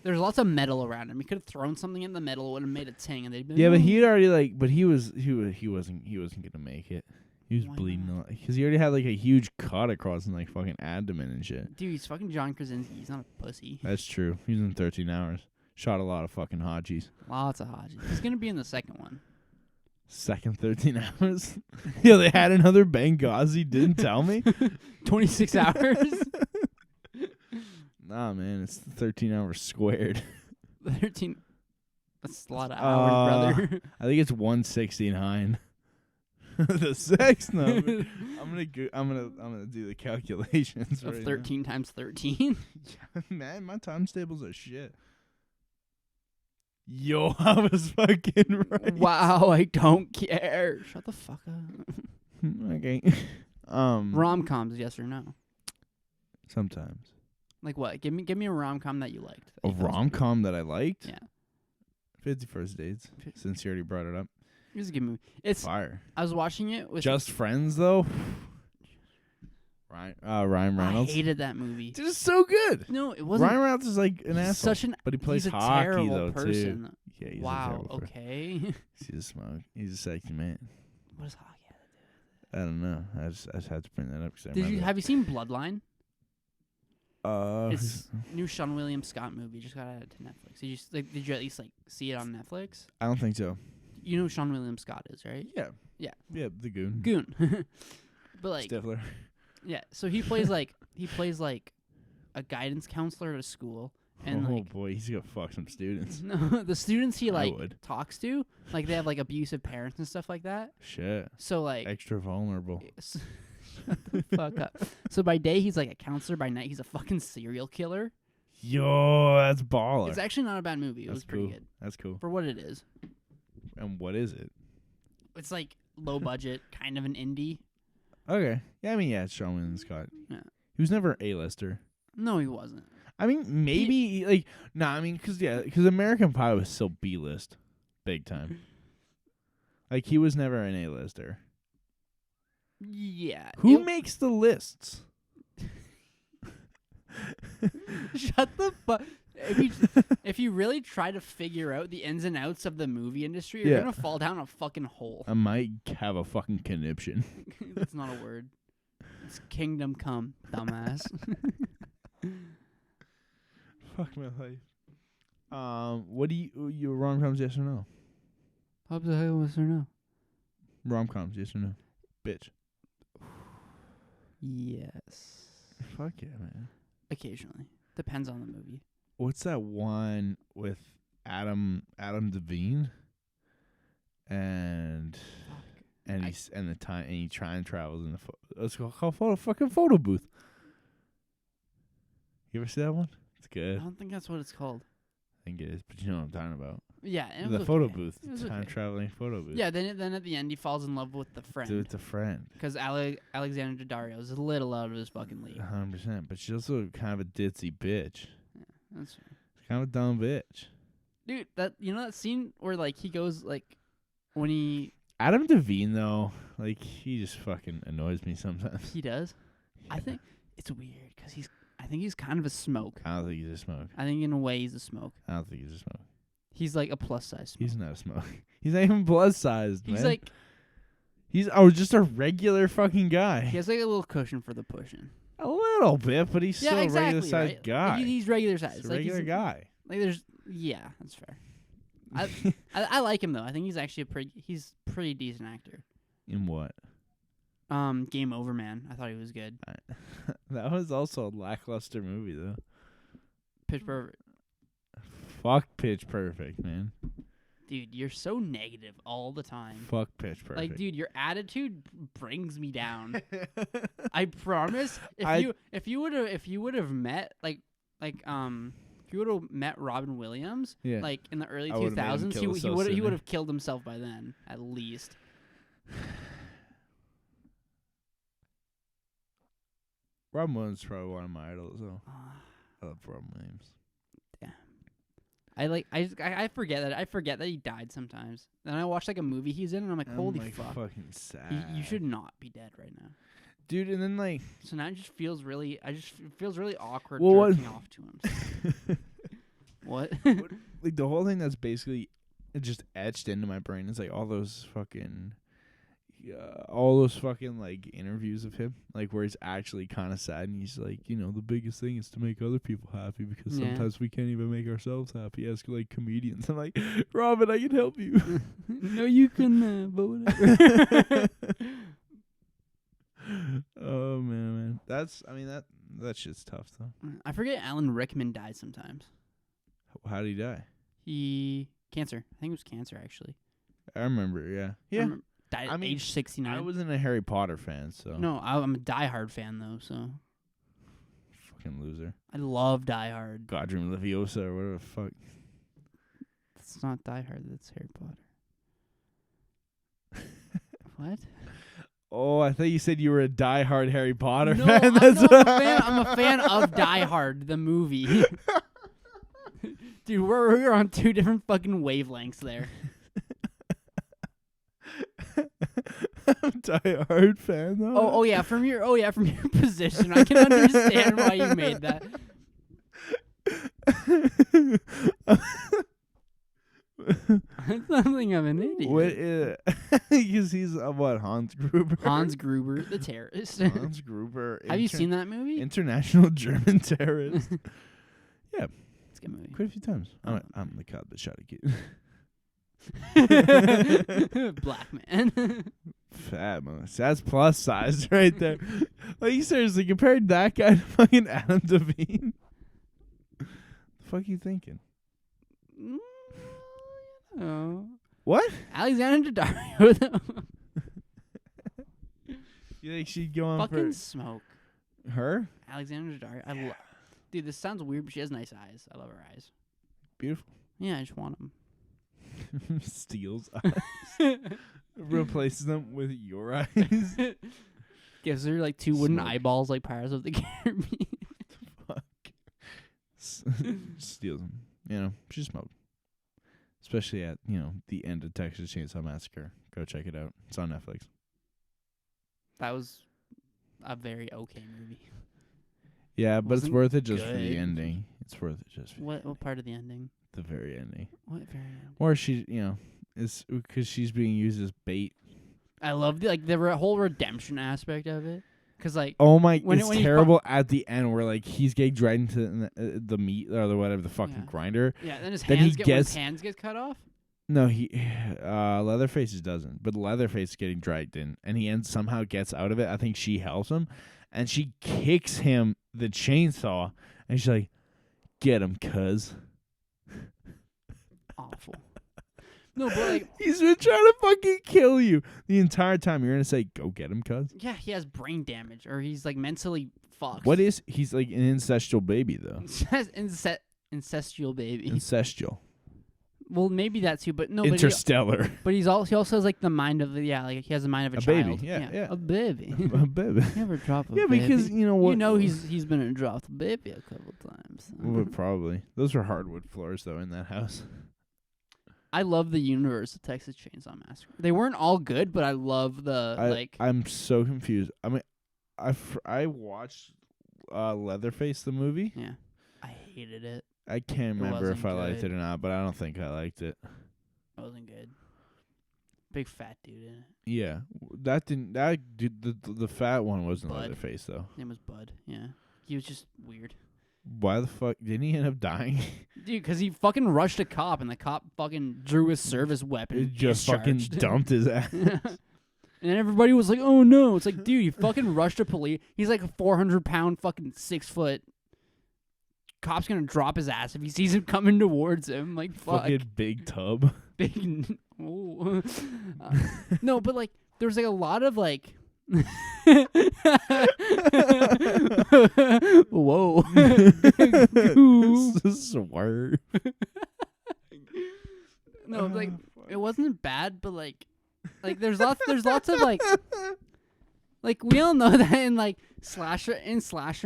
S2: There's lots of metal around him. He could have thrown something in the metal, it would have made a ting, and they'd been...
S1: Yeah, but he'd already like... But he wasn't gonna make it. He was bleeding a lot. Because he already had like a huge cut across his like fucking abdomen and shit.
S2: Dude, he's fucking John Krasinski. He's not a pussy.
S1: That's true. He was in 13 hours. Shot a lot of fucking Hodgies.
S2: Lots of Hodgies. He's gonna be in the second one.
S1: Second 13 hours? Yeah, they had another Benghazi. Didn't tell me.
S2: 26 hours?
S1: Nah, man. It's 13 hours squared.
S2: 13... That's a lot of hours, brother.
S1: I think it's 169. The sex number. I'm gonna do the calculations.
S2: Of
S1: right
S2: 13 now. Times 13.
S1: Man, my times tables are shit. Yo, I was fucking right.
S2: Wow, I don't care. Shut the fuck up.
S1: Okay.
S2: Rom-coms, yes or no?
S1: Sometimes.
S2: Like what? Give me a rom-com that you liked.
S1: A rom-com that I liked?
S2: Yeah.
S1: 50 First Dates. Since you already brought it up.
S2: It was a good movie. It's
S1: fire.
S2: I was watching it with
S1: Just Friends though. Ryan Reynolds.
S2: I hated that movie.
S1: Dude, it's so good.
S2: No, it wasn't.
S1: Ryan Reynolds is like an asshole.
S2: But
S1: he plays
S2: he's a
S1: hockey
S2: terrible
S1: though
S2: person.
S1: too. Yeah, he's
S2: wow.
S1: a terrible person.
S2: Okay.
S1: He's a smoke. He's a sexy man.
S2: What does hockey have to do with it?
S1: I don't know. I just had to bring that up.
S2: Have you seen Bloodline? It's
S1: Uh,
S2: new Sean William Scott movie. Just got added to Netflix. Did you at least like see it on Netflix?
S1: I don't think so.
S2: You know who Sean William Scott is, right?
S1: Yeah.
S2: Yeah.
S1: Yeah, the goon.
S2: Goon. But like
S1: Stifler.
S2: Yeah, so he plays like a guidance counselor at a school, and
S1: oh
S2: like,
S1: boy, he's gonna fuck some students.
S2: No, the students he like
S1: would.
S2: talks to, like they have like abusive parents and stuff like that.
S1: Shit.
S2: So like
S1: extra vulnerable.
S2: Shut the fuck up. So by day he's like a counselor, by night he's a fucking serial killer.
S1: Yo, that's baller.
S2: It's actually not a bad movie. It was pretty good.
S1: That's cool.
S2: For what it is.
S1: And what is it?
S2: It's like low budget, kind of an indie.
S1: Okay. Yeah, I mean, yeah, it's Sean William Scott.
S2: Yeah.
S1: He was never A-lister.
S2: No, he wasn't.
S1: I mean, maybe, because American Pie was still B-list. Big time. Like, he was never an A-lister.
S2: Yeah.
S1: Who makes the lists?
S2: Shut the fuck. If you really try to figure out the ins and outs of the movie industry, you're gonna fall down a fucking hole.
S1: I might have a fucking conniption.
S2: That's not a word. It's kingdom come, dumbass.
S1: Fuck my life. What do your rom-coms, yes or no?
S2: What the hell was or no?
S1: Rom-coms, yes or no? Bitch.
S2: Yes.
S1: Fuck yeah, man.
S2: Occasionally. Depends on the movie.
S1: What's that one with Adam Devine? And he travels in the it's called fucking photo booth. You ever see that one? It's good.
S2: I don't think that's what it's called.
S1: I think it is, but you know what I'm talking about.
S2: Yeah, it
S1: the
S2: was
S1: photo
S2: okay.
S1: booth, the time traveling photo booth.
S2: Yeah, then at the end he falls in love with the friend.
S1: Dude, it's a friend.
S2: Because Alexander Daddario is a little out of his fucking league.
S1: 100%, but she's also kind of a ditzy bitch.
S2: Yeah, that's fair.
S1: Kind of a dumb bitch.
S2: Dude, that scene where like he goes like when he
S1: Adam Devine though, like he just fucking annoys me sometimes.
S2: He does. Yeah. I think it's weird because I think he's kind of a smoke.
S1: I don't think he's a smoke.
S2: I think in a way he's a smoke.
S1: I don't think he's a smoke.
S2: He's like a plus size smoke.
S1: He's not a smoke. He's not even plus sized, man.
S2: He's like
S1: he's just a regular fucking guy.
S2: He has like a little cushion for the pushing.
S1: A little bit, but he's still a regular sized guy.
S2: Like, he's regular sized.
S1: He's a regular guy.
S2: Like that's fair. I like him though. I think he's actually he's pretty decent actor.
S1: In what?
S2: Game Over Man. I thought he was good.
S1: That was also a lackluster movie though.
S2: Pitch Perfect.
S1: Fuck Pitch Perfect, man.
S2: Dude, you're so negative all the time.
S1: Fuck Pitch Perfect.
S2: Like, dude, your attitude brings me down. I promise. If you would have met if you would have met Robin Williams, like in the early 2000s, he would have killed himself by then, at least.
S1: Robin Williams is probably one of my idols, though. I love Robin Williams.
S2: I forget that he died sometimes. Then I watch like a movie he's in, and I'm like, holy fuck!
S1: Fucking sad.
S2: You should not be dead right now,
S1: dude. And then like,
S2: so now it feels really awkward
S1: jerking
S2: off to him. What?
S1: Like the whole thing that's basically just etched into my brain is like all those fucking like interviews of him, like where he's actually kind of sad and he's like, you know, the biggest thing is to make other people happy because sometimes we can't even make ourselves happy as like comedians. I'm like, Robin, I can help you.
S2: No, you can, but whatever.
S1: Oh man, that shit's tough though.
S2: I forget Alan Rickman died sometimes.
S1: How did he die?
S2: Cancer. I think it was cancer actually.
S1: I remember. Yeah.
S2: Died at age 69.
S1: I wasn't a Harry Potter fan, so.
S2: No, I'm a Die Hard fan, though, so.
S1: Fucking loser.
S2: I love Die Hard.
S1: Godric Leviosa or whatever the fuck.
S2: That's not Die Hard, that's Harry Potter. What?
S1: Oh, I thought you said you were a Die Hard Harry Potter
S2: fan. I'm a fan of Die Hard, the movie. Dude, we're on two different fucking wavelengths there.
S1: I'm a Die Hard fan though.
S2: Oh yeah, from your position, I can understand why you made that. I don't think I'm an idiot.
S1: What? Because he's what? Hans Gruber.
S2: Hans Gruber, the terrorist.
S1: Hans Gruber.
S2: Have you seen that movie?
S1: International German terrorist. Yeah,
S2: it's a good movie.
S1: Quite a few times. I'm the cop that shot a kid.
S2: Black man.
S1: Fat man. That's plus size right there. Like, you seriously compared that guy to fucking Adam Devine? The fuck you thinking?
S2: No.
S1: What?
S2: Alexander Daddario, though.
S1: You think she'd go on
S2: fucking
S1: for
S2: smoke?
S1: Her?
S2: Alexander Daddario. Dude, this sounds weird, but she has nice eyes. I love her eyes.
S1: Beautiful.
S2: Yeah, I just want them.
S1: Steals eyes. Replaces them with your eyes.
S2: Gives her like two wooden eyeballs like Pirates of the Caribbean.
S1: Fuck. Steals them. You know, she smoked. Especially at, you know, the end of Texas Chainsaw Massacre. Go check it out. It's on Netflix.
S2: That was a very okay movie.
S1: Yeah, but it's worth it just for
S2: good.
S1: the ending. It's worth it just for
S2: what part of the ending?
S1: The very ending.
S2: What very ending?
S1: Or she, you know, it's because she's being used as bait.
S2: I love the whole redemption aspect of it. Cause like,
S1: oh my, it's terrible at the end where like he's getting dragged into the meat or whatever the fucking grinder.
S2: Yeah, then his hands get cut off.
S1: No, Leatherface doesn't, but Leatherface is getting dragged in, and he somehow gets out of it. I think she helps him, and she kicks him the chainsaw, and she's like, "Get him, cuz."
S2: Awful. No, but like
S1: he's been trying to fucking kill you the entire time. You're gonna say, "Go get him, cuz."
S2: Yeah, he has brain damage, or he's like mentally fucked.
S1: What is? He's like an incestual baby, though.
S2: Incestual baby.
S1: Incestual.
S2: Well, maybe that too, but no.
S1: Interstellar.
S2: But he also has like the mind of he has the mind of a child.
S1: Baby. Yeah.
S2: A baby.
S1: A baby.
S2: Never drop a baby.
S1: Yeah, because you know what?
S2: You know he's been dropped a baby a couple times. So.
S1: Well, probably. Those were hardwood floors though in that house.
S2: I love the universe of Texas Chainsaw Massacre. They weren't all good, but I love
S1: I'm so confused. I mean, I watched Leatherface the movie.
S2: Yeah, I hated it.
S1: I can't remember if I liked it or not, but I don't think I liked it.
S2: It wasn't good. Big fat dude in it.
S1: Yeah, that dude, the fat one wasn't
S2: Bud.
S1: Leatherface though.
S2: His name was Bud. Yeah, he was just weird.
S1: Why the fuck didn't he end up dying?
S2: Dude, because he fucking rushed a cop, and the cop fucking drew his service weapon.
S1: It just fucking dumped his ass.
S2: And then everybody was like, "Oh no!" It's like, dude, you fucking rushed a police. He's like a 400-pound fucking 6 foot. Cop's gonna drop his ass if he sees him coming towards him. Like, fuck.
S1: Fucking big tub.
S2: Big. Oh. No, but like, there was like a lot of like. Whoa.
S1: Swerve.
S2: No, like it wasn't bad, but like there's lots of like we all know that in like slasher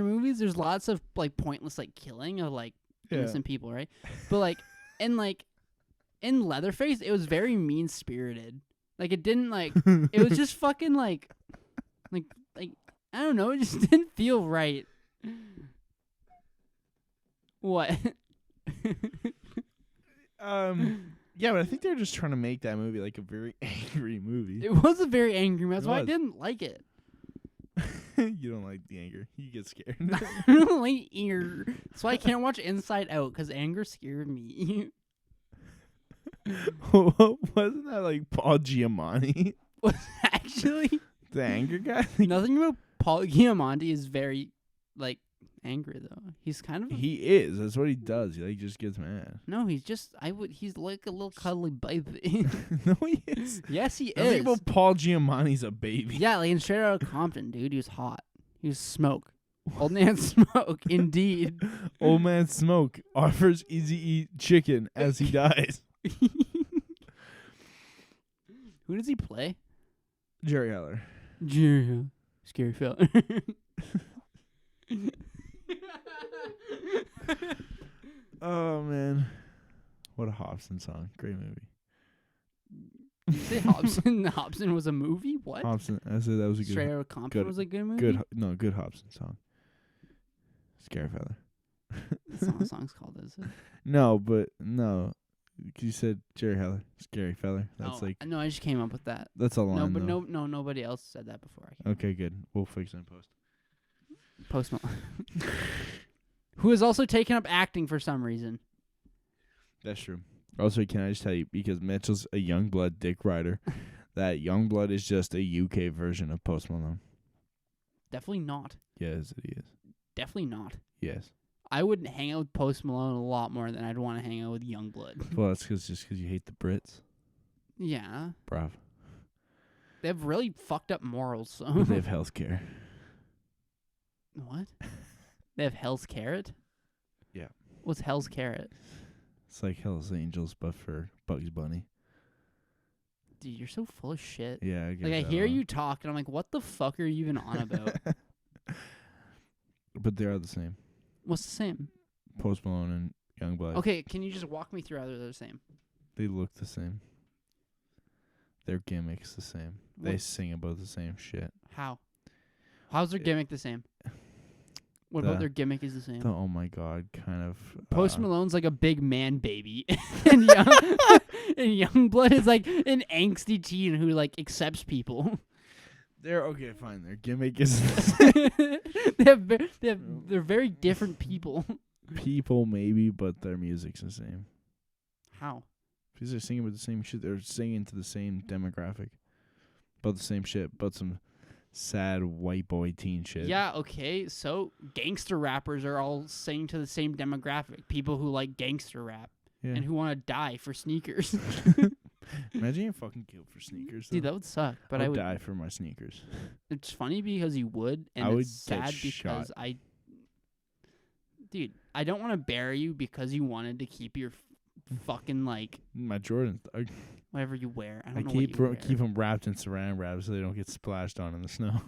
S2: movies there's lots of like pointless like killing of like innocent people, right? But like in Leatherface it was very mean spirited. Like it didn't like it was just fucking like I don't know, it just didn't feel right. What?
S1: Yeah, but I think they're just trying to make that movie like a very angry movie.
S2: It was a very angry movie. That's why I didn't like it.
S1: You don't like the anger. You get scared.
S2: I don't like anger. That's why I can't watch Inside Out, because anger scared me.
S1: Wasn't that like Paul Giamatti?
S2: Was actually
S1: the anger guy?
S2: Nothing about Paul Giamatti is very like angry though. He's kind of
S1: he is. That's what he does. He like just gets mad.
S2: No, he's just he's like a little cuddly baby.
S1: No, he is.
S2: Yes, he
S1: I
S2: is.
S1: think about Paul Giamatti's a baby.
S2: Yeah, like in Straight Outta Compton, dude. He was hot. He was Smoke. Old man Smoke, indeed.
S1: Old man Smoke offers Easy-E chicken as he dies.
S2: Who does he play?
S1: Jerry Heller.
S2: Jerry. Scary fella.
S1: Oh man, what a Hobson song! Great movie.
S2: Did you say Hobson? Hobson was a movie? What?
S1: Hobson. I said that was a good.
S2: Straight Outta Compton was a good movie.
S1: Good Hobson song. Scary fella.
S2: That's not what the song's called, is it?
S1: No, but no. You said Jerry Heller, scary fella. That's
S2: no, I just came up with that.
S1: That's a line.
S2: No, but
S1: though.
S2: nobody else said that before.
S1: Okay, good. We'll fix it in post.
S2: Post Malone. Who has also taken up acting for some reason.
S1: That's true. Also, can I just tell you, because Mitchell's a Youngblood dick rider, that Youngblood is just a UK version of Post Malone.
S2: Definitely not.
S1: Yes, it is.
S2: Definitely not.
S1: Yes.
S2: I would hang out with Post Malone a lot more than I'd want to hang out with Youngblood.
S1: Well, that's just because you hate the Brits.
S2: Yeah.
S1: Brav.
S2: They have really fucked up morals. So.
S1: But they have health care.
S2: What? They have Hell's Carrot?
S1: Yeah.
S2: What's Hell's Carrot?
S1: It's like Hell's Angels, but for Bugs Bunny.
S2: Dude, you're so full of shit.
S1: Yeah, I guess.
S2: Like, I hear you talk, and I'm like, what the fuck are you even on about?
S1: But they are the same.
S2: What's the same?
S1: Post Malone and Youngblood.
S2: Okay, can you just walk me through how they're the same?
S1: They look the same. Their gimmick's the same. What? They sing about the same shit.
S2: How? How's their gimmick the same? What about their gimmick is the same?
S1: Oh my god, kind of.
S2: Post Malone's like a big man baby, and Youngblood is like an angsty teen who like accepts people.
S1: They're okay, fine. Their gimmick is.
S2: They're very different people.
S1: People maybe, but their music's the same.
S2: How?
S1: Because they're singing about the same shit. They're singing to the same demographic, about the same shit, about some sad white boy teen shit.
S2: Yeah, okay. So gangster rappers are all singing to the same demographic. People who like gangster rap and who want to die for sneakers.
S1: Imagine you fucking killed for sneakers. Though.
S2: Dude, that would suck. But I would
S1: die for my sneakers.
S2: It's funny because you would, and it's sad because Dude, I don't want to bury you because you wanted to keep your fucking like
S1: my Jordans.
S2: Whatever you wear. I
S1: keep them wrapped in saran wrap so they don't get splashed on in the snow.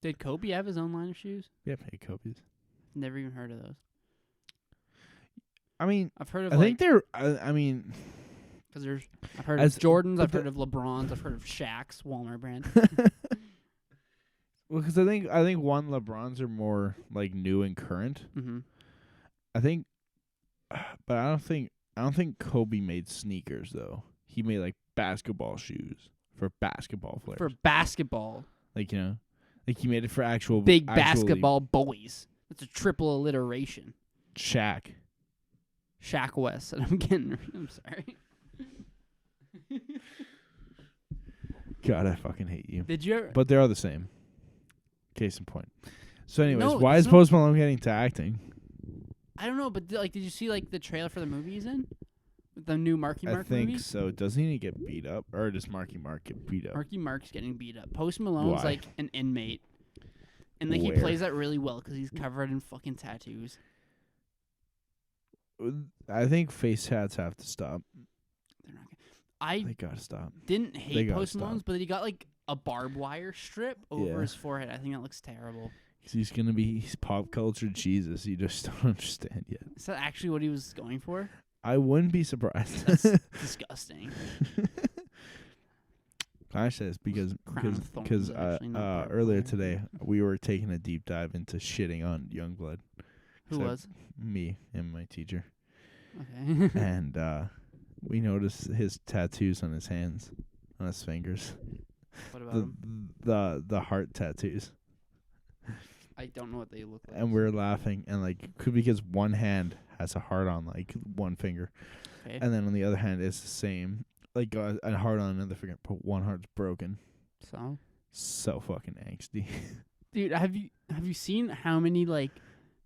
S2: Did Kobe have his own line of shoes?
S1: Yep, hey Kobe's.
S2: Never even heard of those.
S1: I mean,
S2: I've heard of.
S1: I think they're. I mean,
S2: because I've heard of Jordans. I've heard of LeBrons. I've heard of Shaq's Walmart brand.
S1: Well, because I think LeBrons are more like new and current.
S2: Mm-hmm.
S1: I think, but I don't think Kobe made sneakers though. He made like basketball shoes for basketball players.
S2: For basketball,
S1: like like he made it for actual
S2: big basketball boys. That's a triple alliteration.
S1: Shaq.
S2: Shaq West. And I'm sorry.
S1: God, I fucking hate you.
S2: Did you ever?
S1: But they are the same. Case in point. So, anyways,
S2: No,
S1: why is Post Malone getting to acting?
S2: I don't know, but like, did you see like the trailer for the movie he's in? The new Marky Mark movie?
S1: I think so. Doesn't he get beat up? Or does Marky Mark get beat up?
S2: Marky Mark's getting beat up. Post Malone's
S1: Why?
S2: like an inmate. And like he plays that really well because he's covered in fucking tattoos.
S1: I think face tats have to stop.
S2: They're not.
S1: They gotta stop.
S2: Didn't hate Post Malone's, but he got like a barbed wire strip over his forehead. I think that looks terrible.
S1: He's pop culture Jesus. You just don't understand yet.
S2: Is that actually what he was going for?
S1: I wouldn't be surprised.
S2: That's disgusting.
S1: I say this because earlier today we were taking a deep dive into shitting on Youngblood.
S2: Who was?
S1: Me and my teacher.
S2: Okay.
S1: And we noticed his tattoos on his hands, on his fingers.
S2: What about him?
S1: The heart tattoos.
S2: I don't know what they look like.
S1: And we're laughing, and like because one hand has a heart on like one finger, and then on the other hand it's the same, like a heart on another finger, but one heart's broken. So fucking angsty. Dude,
S2: have you seen how many like?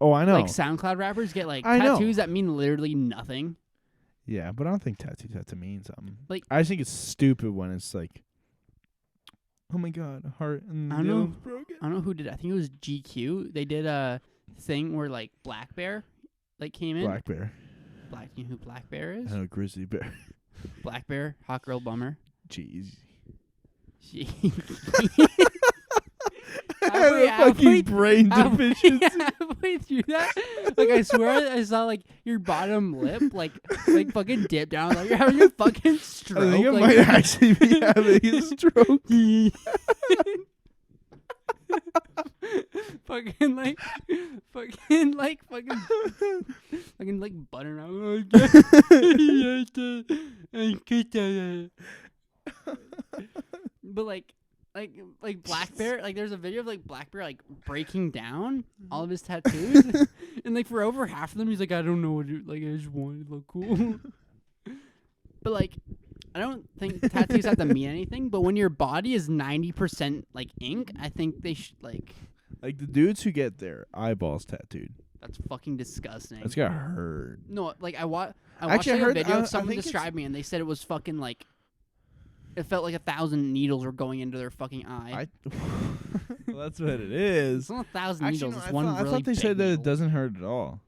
S1: Oh, I know.
S2: Like SoundCloud rappers get like tattoos that mean literally nothing.
S1: Yeah, but I don't think tattoo means something.
S2: Like
S1: I just think it's stupid when it's like, oh my god, a heart and the other one's broken.
S2: I don't know who did it. I think it was GQ. They did a thing where like Black Bear like came in.
S1: Black Bear.
S2: You know who Black Bear is?
S1: I know Grizzly Bear.
S2: Black Bear, Hot Girl Bummer.
S1: Jeez.
S2: Halfway
S1: brain deficiency.
S2: Halfway through that, like I swear I saw like your bottom lip like fucking dip down, like you're having a fucking stroke.
S1: I think I might actually be having a stroke. fucking
S2: butter out. But like Black Bear, like there's a video of like Black Bear like breaking down all of his tattoos, and like for over half of them he's like, I don't know what to, like I just want to look cool. But like I don't think tattoos have to mean anything, but when your body is 90% like ink, I think they should like
S1: the dudes who get their eyeballs tattooed.
S2: That's fucking disgusting.
S1: That's gotta hurt.
S2: No, like I watched a video of someone describe me, and they said it was fucking like it felt like 1,000 needles were going into their fucking eye.
S1: Well, that's what it is.
S2: It's not 1,000 needles.
S1: No,
S2: it's one really
S1: I thought they said that it doesn't hurt at all.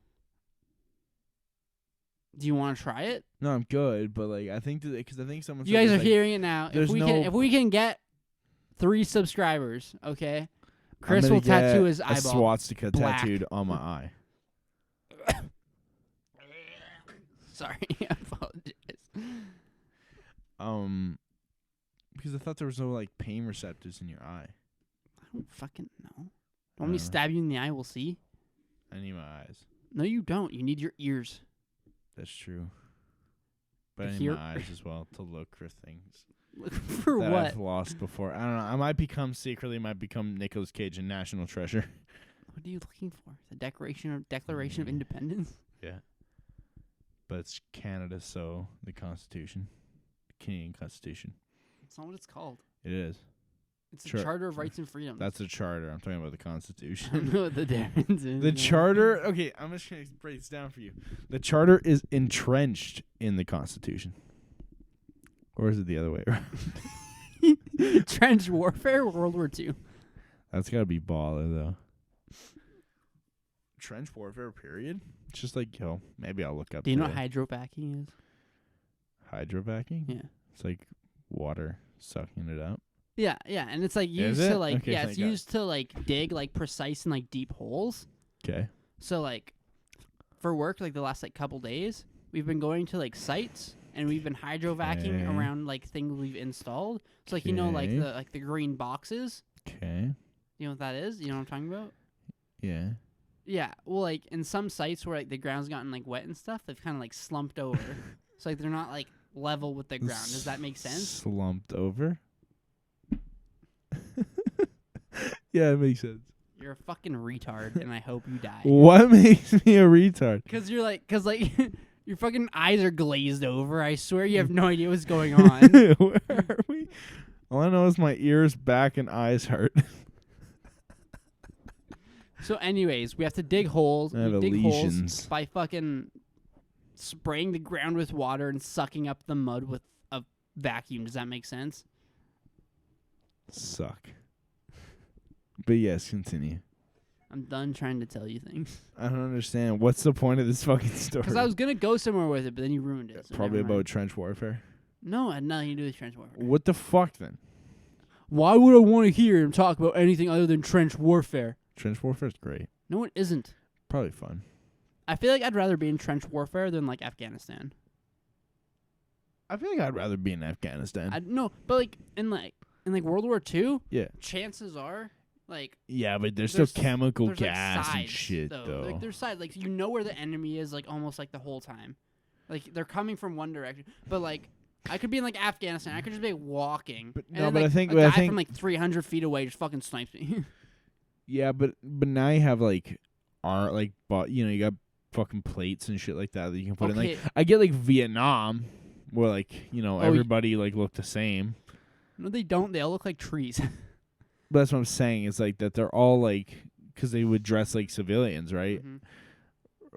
S2: Do you want to try it?
S1: No, I'm good, but like I think because I think someone.
S2: You guys are hearing it now. If we can get 3 subscribers, okay, Chris will tattoo his eyeball.
S1: A swastika tattooed on my eye.
S2: Sorry, I apologize.
S1: Because I thought there was no like pain receptors in your eye.
S2: I don't fucking know. Want me to stab you in the eye? We'll see.
S1: I need my eyes.
S2: No, you don't. You need your ears.
S1: That's true. But I need my eyes as well to look for things.
S2: Look for
S1: that
S2: what?
S1: I've lost before. I don't know. I might become Nicolas Cage in National Treasure.
S2: What are you looking for? The Declaration of Independence?
S1: Yeah. But it's Canada, so the Constitution. The Canadian Constitution.
S2: That's not what it's called.
S1: It is.
S2: It's the Charter of Rights and Freedoms.
S1: That's a charter. I'm talking about the Constitution.
S2: I don't know what the difference is.
S1: The charter... Okay, I'm just going to break this down for you. The charter is entrenched in the Constitution. Or is it the other way around?
S2: Trench warfare, World War II.
S1: That's got to be baller, though. Trench warfare, period? It's just like, maybe I'll look up.
S2: Do you know what hydrobacking is?
S1: Hydrobacking?
S2: Yeah.
S1: It's like water sucking it up.
S2: Yeah, and it's like used to like it's used to like dig like precise and like deep holes.
S1: Okay.
S2: So like for work, like the last like couple days, we've been going to like sites and we've been hydrovacking around like things we've installed. So like you know like the green boxes.
S1: Okay.
S2: You know what that is? You know what I'm talking about?
S1: Yeah.
S2: Yeah. Well, like in some sites where like the ground's gotten like wet and stuff, they've kind of like slumped over. So like they're not like level with the ground. Does that make sense?
S1: Slumped over? Yeah, it makes sense.
S2: You're a fucking retard, and I hope you die.
S1: What makes me a retard?
S2: Cause your fucking eyes are glazed over. I swear you have no idea what's going on.
S1: Where are we? All I know is my ears, back, and eyes hurt.
S2: So, anyways, we have to dig holes.
S1: I have
S2: We dig
S1: lesions.
S2: holes by fucking spraying the ground with water and sucking up the mud with a vacuum. Does that make sense?
S1: Suck. But yes, continue.
S2: I'm done trying to tell you things.
S1: I don't understand. What's the point of this fucking story?
S2: Because I was gonna go somewhere with it, but then you ruined it. So
S1: Probably
S2: never mind.
S1: about trench warfare.
S2: No, it had nothing to do with trench warfare.
S1: What the fuck then?
S2: Why would I want to hear him talk about anything other than trench warfare?
S1: Trench warfare is great.
S2: No, it isn't.
S1: Probably fun.
S2: I feel like I'd rather be in trench warfare than like Afghanistan.
S1: I feel like I'd rather be in Afghanistan.
S2: No, but like in World War II,
S1: yeah.
S2: chances are like
S1: Yeah, but there's still chemical
S2: there's,
S1: gas
S2: like,
S1: and shit though.
S2: Like there's sides, like you know where the enemy is, like almost like the whole time. Like they're coming from one direction, but like I could be in like Afghanistan. I could just be walking,
S1: But
S2: and
S1: no,
S2: then,
S1: but
S2: like,
S1: I think
S2: a
S1: but I
S2: guy
S1: think
S2: from like 300 feet away just fucking snipes me.
S1: yeah, but now you have like art, like you got fucking plates and shit like that you can put in. Like I get like Vietnam, where like everybody like look the same.
S2: No, they don't. They all look like trees.
S1: But that's what I'm saying. Is like that they're all like because they would dress like civilians, right?
S2: Mm-hmm.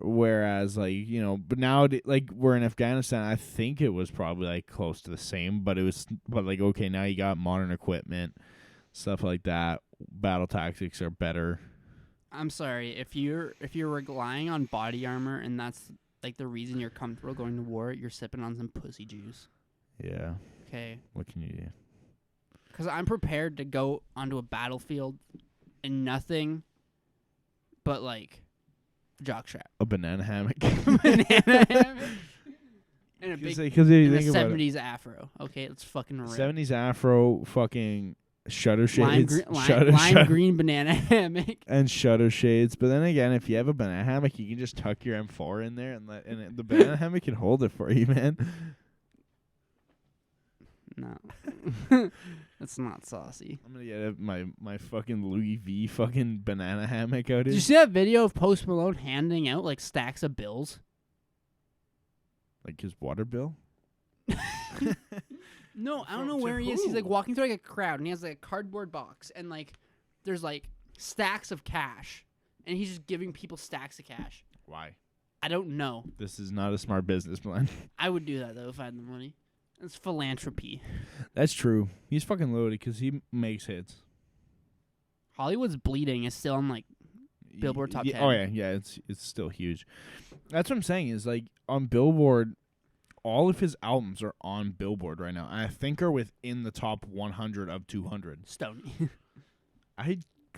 S1: Whereas like but now like we're in Afghanistan, I think it was probably like close to the same, but like okay, now you got modern equipment, stuff like that. Battle tactics are better.
S2: I'm sorry if you're relying on body armor and that's like the reason you're comfortable going to war. You're sipping on some pussy juice.
S1: Yeah.
S2: Okay.
S1: What can you do?
S2: Because I'm prepared to go onto a battlefield in nothing but like jockstrap,
S1: A banana hammock.
S2: banana hammock, and a big
S1: Because you think about
S2: 70s afro. Okay, let's fucking rip.
S1: 70s afro, fucking shutter shades,
S2: lime green banana hammock,
S1: and shutter shades. But then again, if you have a banana hammock, you can just tuck your M4 in there, and the banana hammock can hold it for you, man.
S2: No, that's not saucy.
S1: I'm gonna get my fucking Louis V fucking banana hammock out here.
S2: Did you see that video of Post Malone handing out like stacks of bills?
S1: Like his water bill?
S2: No, I don't know where he is. He's like walking through like a crowd, and he has like a cardboard box, and like there's like stacks of cash, and he's just giving people stacks of cash.
S1: Why?
S2: I don't know.
S1: This is not a smart business plan.
S2: I would do that though if I had the money. It's philanthropy.
S1: That's true. He's fucking loaded because he makes hits.
S2: Hollywood's Bleeding is still on like Billboard Top 10.
S1: Oh yeah, it's still huge. That's what I'm saying is like on Billboard, all of his albums are on Billboard right now, and I think are within the top 100 of 200.
S2: Stoney.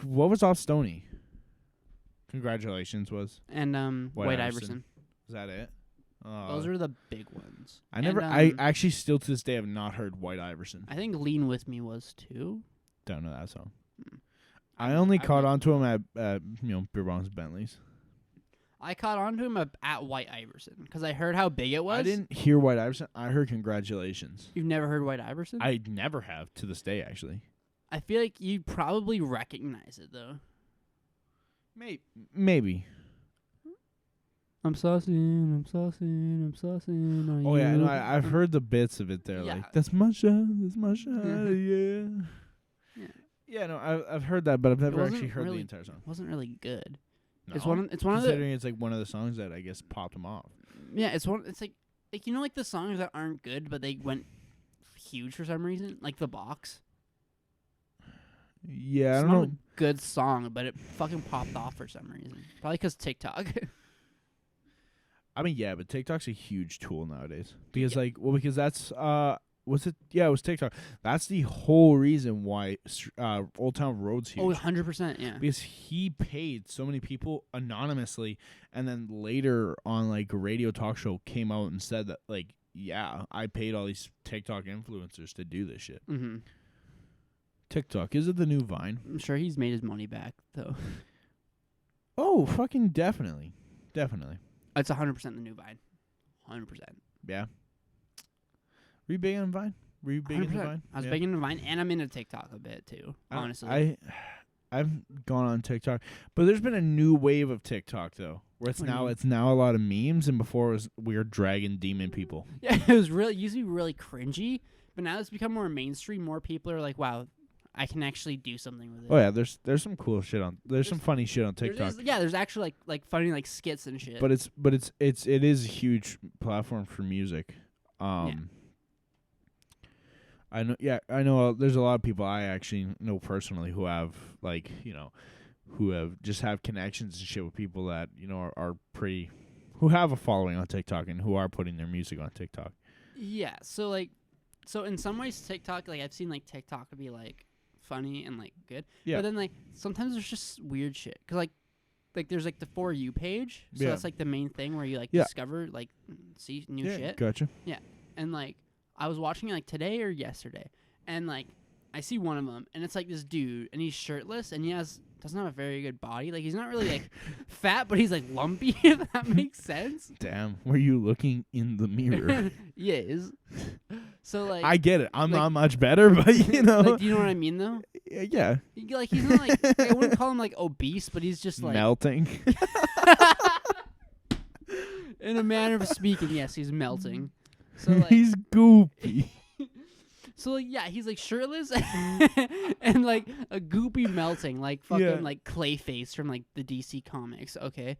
S1: What was off Stoney? Congratulations was.
S2: And White Iverson.
S1: Is that it?
S2: Those are the big ones.
S1: I actually still to this day have not heard White Iverson.
S2: I think Lean With Me was too.
S1: Don't know that song. I only caught on to him at Beer Bongs Bentleys.
S2: I caught on to him at White Iverson because I heard how big it was.
S1: I didn't hear White Iverson. I heard Congratulations.
S2: You've never heard White Iverson?
S1: I never have to this day, actually.
S2: I feel like you probably recognize it though.
S1: Maybe.
S2: I'm saucing.
S1: Oh yeah, no, I've heard the bits of it there.
S2: Yeah.
S1: Like that's my shot, yeah. Yeah, no, I've heard that, but I've never actually heard the entire song.
S2: It wasn't really good.
S1: No?
S2: It's one of the
S1: considering it's like one of the songs that I guess popped him off.
S2: Yeah, it's like like the songs that aren't good but they went huge for some reason, like The Box.
S1: Yeah,
S2: it's
S1: I don't know.
S2: A good song, but it fucking popped off for some reason. Probably because TikTok.
S1: I mean, yeah, but TikTok's a huge tool nowadays because because that's was it? Yeah, it was TikTok. That's the whole reason why Old Town Road's huge.
S2: Oh, 100%, yeah.
S1: Because he paid so many people anonymously, and then later on, like a radio talk show came out and said that, like, yeah, I paid all these TikTok influencers to do this shit.
S2: Mm-hmm.
S1: TikTok, is it the new Vine?
S2: I'm sure he's made his money back though.
S1: Oh, fucking definitely.
S2: It's 100% the new Vine. 100%.
S1: Yeah. Were you big on Vine? Were you big into Vine?
S2: I was big into Vine, and I'm into TikTok a bit too. Honestly,
S1: I've gone on TikTok, but there's been a new wave of TikTok though, where it's now a lot of memes, and before it was weird dragon demon people.
S2: Yeah, it was really used to be really cringy, but now it's become more mainstream. More people are like, wow, I can actually do something with it.
S1: Oh yeah, there's some cool shit on. There's some funny shit on TikTok.
S2: There's actually like funny like skits and shit.
S1: But it is a huge platform for music. I know. There's a lot of people I actually know personally who have just have connections and shit with people that are pretty, who have a following on TikTok and who are putting their music on TikTok.
S2: Yeah. So in some ways TikTok, like I've seen like TikTok be like funny and like good. Yeah. But then like sometimes there's just weird shit. 'Cause like there's like the For You page. So that's like the main thing where you like discover like see new shit.
S1: Gotcha.
S2: Yeah. And like I was watching it like today or yesterday, and like I see one of them, and it's like this dude, and he's shirtless, and he doesn't have a very good body. Like he's not really like fat, but he's like lumpy. If that makes sense.
S1: Damn, were you looking in the mirror?
S2: Yes. So like
S1: I get it. I'm not much better, but
S2: like, do you know what I mean though?
S1: Yeah.
S2: Like he's not like I wouldn't call him like obese, but he's just like
S1: melting.
S2: In a manner of speaking, yes, he's melting. So like
S1: he's goopy.
S2: So like yeah, he's like shirtless and like a goopy melting, like fucking like Clayface from like the DC comics. Okay.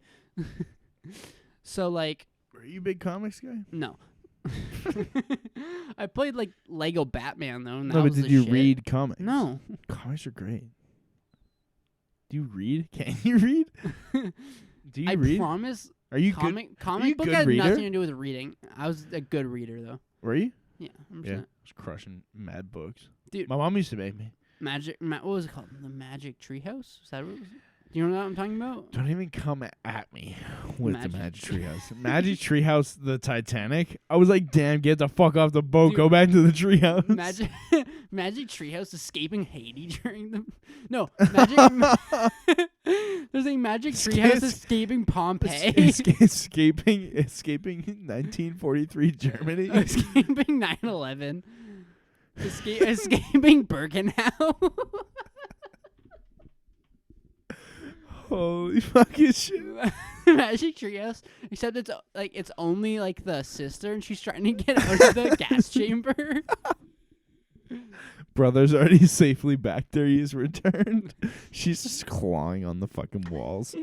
S2: So like,
S1: are you a big comics guy?
S2: No. I played like Lego Batman though. And
S1: no, but did you read comics?
S2: No.
S1: Comics are great. Do you read? Can you read? Do you read?
S2: I promise.
S1: Are you
S2: comic book
S1: good
S2: had
S1: reader?
S2: nothing to do with reading. I was a good reader though.
S1: Were you?
S2: Yeah. 100%.
S1: Yeah. I was crushing mad books.
S2: Dude,
S1: my mom used to make me.
S2: What was it called? The Magic Treehouse? Is that what it was? Do you know what I'm talking about?
S1: Don't even come at me with the Magic Treehouse. Magic Treehouse, the Titanic. I was like, damn, get the fuck off the boat. Dude, go back to the treehouse.
S2: Magic Treehouse escaping Haiti during the... No, Magic... There's a Magic Treehouse escaping Pompeii.
S1: Escaping 1943 Germany.
S2: Escaping 9/11. Escaping Birkenau.
S1: Holy fucking shit.
S2: Magic Treehouse, except it's only like the sister and she's trying to get out of the gas chamber.
S1: Brother's already safely back there. He's returned. She's just clawing on the fucking walls.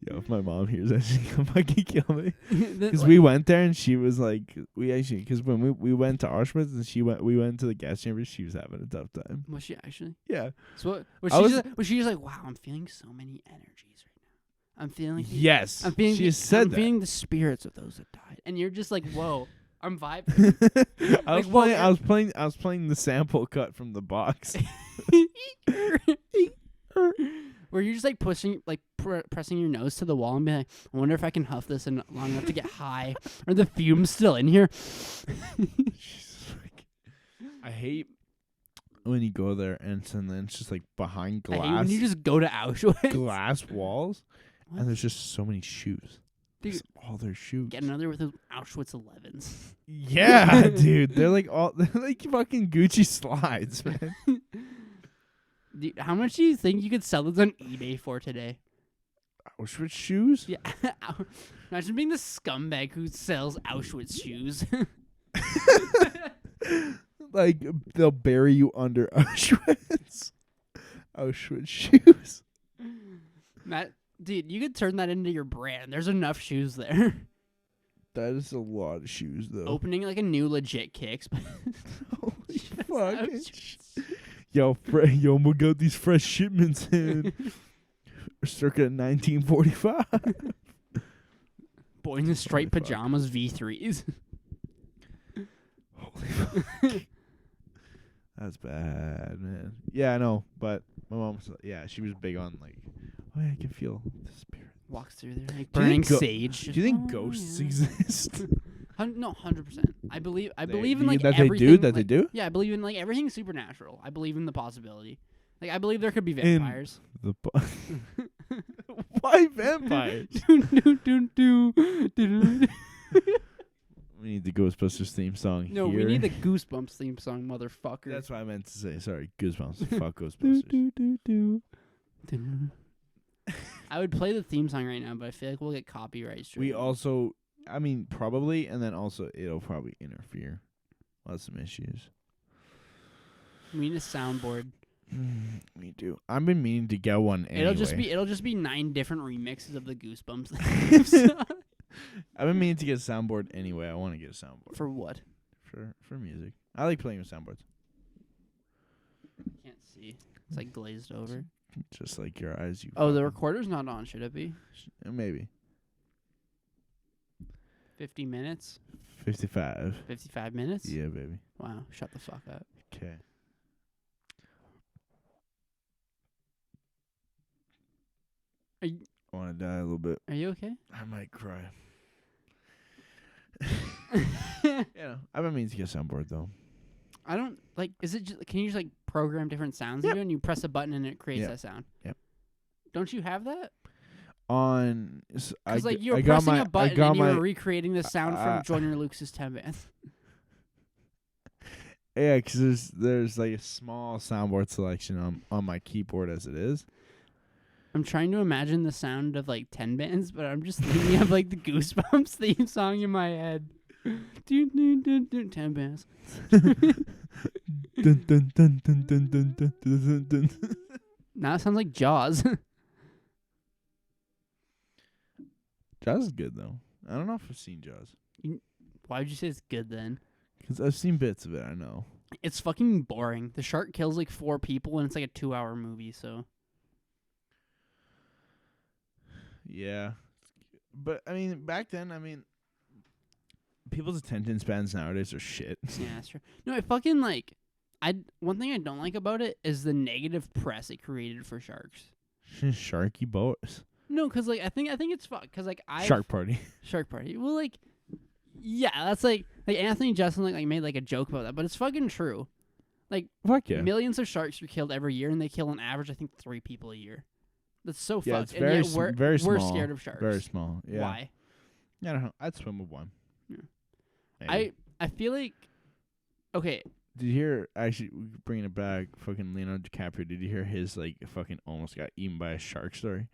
S1: Yo, if my mom hears that, she's gonna fucking kill me. Because we went there and she was like, because when we went to Auschwitz and we went to the gas chamber, she was having a tough time.
S2: Was she actually?
S1: Yeah.
S2: So was she just like, wow, I'm feeling so many energies right now. I'm feeling.
S1: Yes.
S2: I'm feeling.
S1: She said that.
S2: Feeling the spirits of those that died, and you're just like, whoa. I'm vibing.
S1: I was playing the sample cut from the box.
S2: Where you're just like pushing, like pressing your nose to the wall and be like, I wonder if I can huff this long enough to get high. Are the fumes still in here?
S1: I hate when you go there and then it's just like behind glass.
S2: I hate when you just go to Auschwitz.
S1: Glass walls. What? And there's just so many shoes.
S2: Dude,
S1: all their shoes.
S2: Get another with those Auschwitz 11s.
S1: Yeah, dude. They're like fucking Gucci slides, man.
S2: Dude, how much do you think you could sell those on eBay for today?
S1: Auschwitz shoes?
S2: Yeah. Imagine being the scumbag who sells Auschwitz shoes.
S1: Like, they'll bury you under Auschwitz. Auschwitz shoes.
S2: Dude, you could turn that into your brand. There's enough shoes there.
S1: That is a lot of shoes, though.
S2: Opening like a new legit Kicks.
S1: Holy fuck. Yo, we got these fresh shipments in. Circa 1945.
S2: Boy in the striped pajamas V3s.
S1: Holy fuck. That's bad, man. Yeah, I know, but my mom was, she was big on like, oh yeah, I can feel the spirit.
S2: Walks through there like burning sage.
S1: Do you think ghosts exist?
S2: No, 100%. I believe in like
S1: that
S2: everything.
S1: They do?
S2: Yeah, I believe in like everything supernatural. I believe in the possibility. Like I believe there could be vampires.
S1: Why vampires? We need the Ghostbusters theme song.
S2: No, we need the Goosebumps theme song, motherfucker.
S1: That's what I meant to say. Sorry, Goosebumps. Fuck Ghostbusters.
S2: I would play the theme song right now, but I feel like we'll get copyright straight.
S1: We also, I mean, probably, and then also it'll probably interfere. We'll have some issues.
S2: We need a soundboard.
S1: Me too. I've been meaning to get one anyway.
S2: It'll just be 9 different remixes of the Goosebumps theme.
S1: I've been meaning to get a soundboard anyway. I want to get a soundboard.
S2: For what?
S1: For music. I like playing with soundboards.
S2: Can't see. It's like glazed over.
S1: Just like your eyes.
S2: The recorder's not on. Should it be?
S1: Maybe.
S2: 50 minutes?
S1: 55.
S2: 55 minutes?
S1: Yeah, baby.
S2: Wow. Shut the fuck up.
S1: Okay. I want to die a little bit.
S2: Are you okay?
S1: I might cry. Yeah, I've been meaning to get a soundboard though.
S2: I don't like. Is it? Can you just like program different sounds?
S1: Yep.
S2: And you press a button and it creates that sound.
S1: Yep.
S2: Don't you have that?
S1: Because
S2: like you were pressing a button and you were recreating the sound from Joyner Lucas's 10 bands.
S1: Yeah, because there's like a small soundboard selection on my keyboard as it is.
S2: I'm trying to imagine the sound of like 10 bands, but I'm just thinking of like the Goosebumps theme song in my head. 10 bands. Now it sounds like Jaws.
S1: Jaws is good though. I don't know if I've seen Jaws.
S2: Why would you say it's good then?
S1: Because I've seen bits of it. I know.
S2: It's fucking boring. The shark kills like 4 people and it's like a 2-hour movie. So.
S1: Yeah, but I mean, back then, people's attention spans nowadays are shit.
S2: Yeah, that's true. No, I fucking like. One thing I don't like about it is the negative press it created for sharks.
S1: Sharky boys.
S2: No, because like I think it's fucked. Because like
S1: Shark Party.
S2: Shark Party. Well, like, yeah, that's like Anthony Justin like made like a joke about that, but it's fucking true. Like,
S1: fuck yeah.
S2: Millions of sharks are killed every year, and they kill on average, I think, 3 people a year. That's so fucked.
S1: It's very,
S2: and yet
S1: very small.
S2: We're scared of sharks.
S1: Very small. Yeah.
S2: Why?
S1: I don't know. I'd swim with one.
S2: Yeah.
S1: Maybe.
S2: I feel like. Okay.
S1: Did you hear? Actually, bringing it back. Fucking Leonardo DiCaprio. Did you hear his like fucking almost got eaten by a shark story?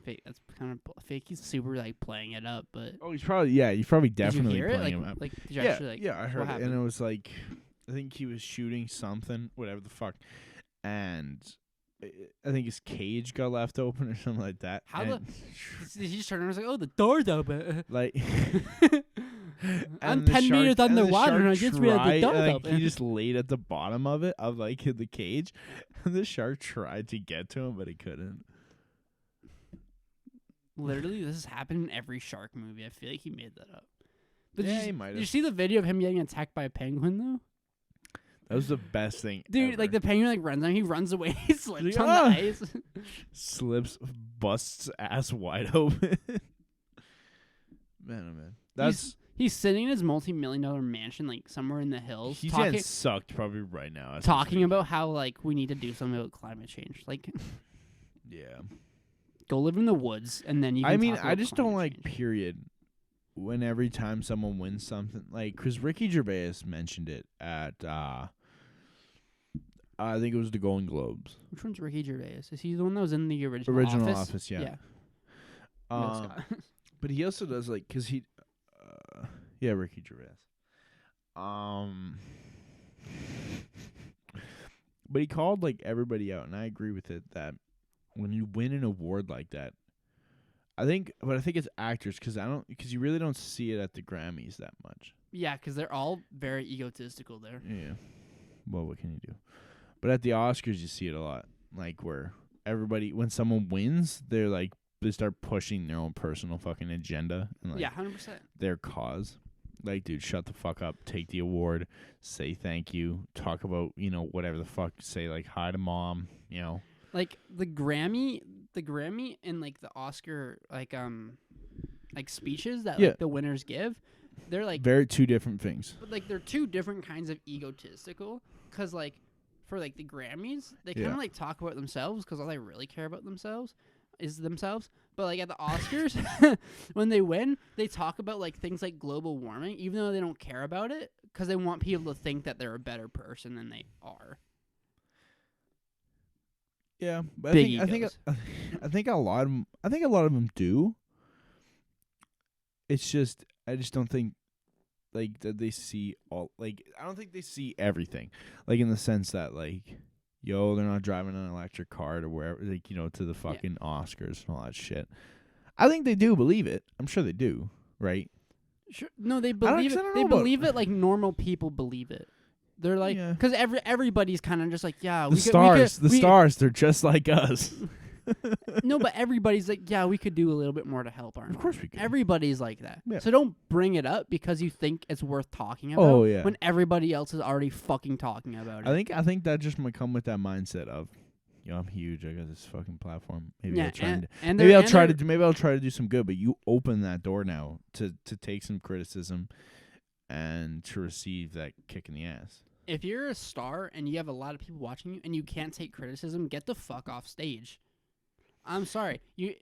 S2: Fake. That's kind of fake. He's super like playing it up, but.
S1: Oh, he's probably definitely
S2: did you hear
S1: playing
S2: it?
S1: him up.
S2: Like, did you actually, like,
S1: yeah, I heard it,
S2: happened?
S1: and it was like, I think he was shooting something, whatever the fuck, and I think his cage got left open or something like that.
S2: How he just turned around and was like, "Oh, the door's open."
S1: Like,
S2: I'm 10 meters underwater, and I just realized the door's open.
S1: He just laid at the bottom of it, of like the cage, and the shark tried to get to him, but he couldn't.
S2: Literally, this has happened in every shark movie. I feel like he made that up. But
S1: yeah, he might have.
S2: Did you see the video of him getting attacked by a penguin though?
S1: That was the best thing,
S2: dude.
S1: Ever.
S2: Like the penguin, like runs down, he runs away, he slips on the ice,
S1: slips, busts ass wide open. Man, oh man,
S2: he's sitting in his multi-million-dollar mansion, like somewhere in the hills.
S1: He's getting sucked probably right now.
S2: Talking about how like we need to do something about climate change. Like,
S1: yeah,
S2: go live in the woods, and then you. Can talk about
S1: I just don't like.
S2: Change.
S1: Period. When every time someone wins something, like, because Ricky Gervais mentioned it at, I think it was the Golden Globes.
S2: Which one's Ricky Gervais? Is he the one that was in the original Office?
S1: Yeah.
S2: Yeah.
S1: But he also does like, cause he, Ricky Gervais. But he called like everybody out, and I agree with it that when you win an award like that, I think it's actors, because you really don't see it at the Grammys that much.
S2: Yeah, because they're all very egotistical there.
S1: Yeah. Well, what can you do? But at the Oscars, you see it a lot. Like, where everybody, when someone wins, they're like, they start pushing their own personal fucking agenda. And, like,
S2: 100%.
S1: Their cause. Like, dude, shut the fuck up. Take the award. Say thank you. Talk about, whatever the fuck. Say, like, hi to mom,
S2: Like, the Grammy and, like, the Oscar, like speeches that, like, the winners give, they're, like...
S1: Very two different things.
S2: But, like, they're two different kinds of egotistical, because, like, for, like, the Grammys, they kind of, like, talk about themselves, because all they really care about is themselves. But, like, at the Oscars, when they win, they talk about, like, things like global warming, even though they don't care about it, because they want people to think that they're a better person than they are.
S1: Yeah, but
S2: Big
S1: I think
S2: egos.
S1: I think a lot of them do. It's just I just don't think like that they see all like I don't think they see everything. Like in the sense that like yo, they're not driving an electric car to wherever like, to the fucking Oscars and all that shit. I think they do believe it. I'm sure they do, right?
S2: Sure. No, they believe it. They believe it like normal people believe it. They're like, because everybody's kind of just like, yeah,
S1: the stars, they're just like us.
S2: No, but everybody's like, yeah, we could do a little bit more to help our.
S1: Of course we could.
S2: Everybody's like that.
S1: Yeah.
S2: So don't bring it up because you think it's worth talking about.
S1: Oh yeah.
S2: When everybody else is already fucking talking about it.
S1: I think that just might come with that mindset of, I'm huge. I got this fucking platform. Maybe I'll try to do some good. But you open that door now to take some criticism and to receive that kick in the ass.
S2: If you're a star and you have a lot of people watching you and you can't take criticism, get the fuck off stage. I'm sorry. I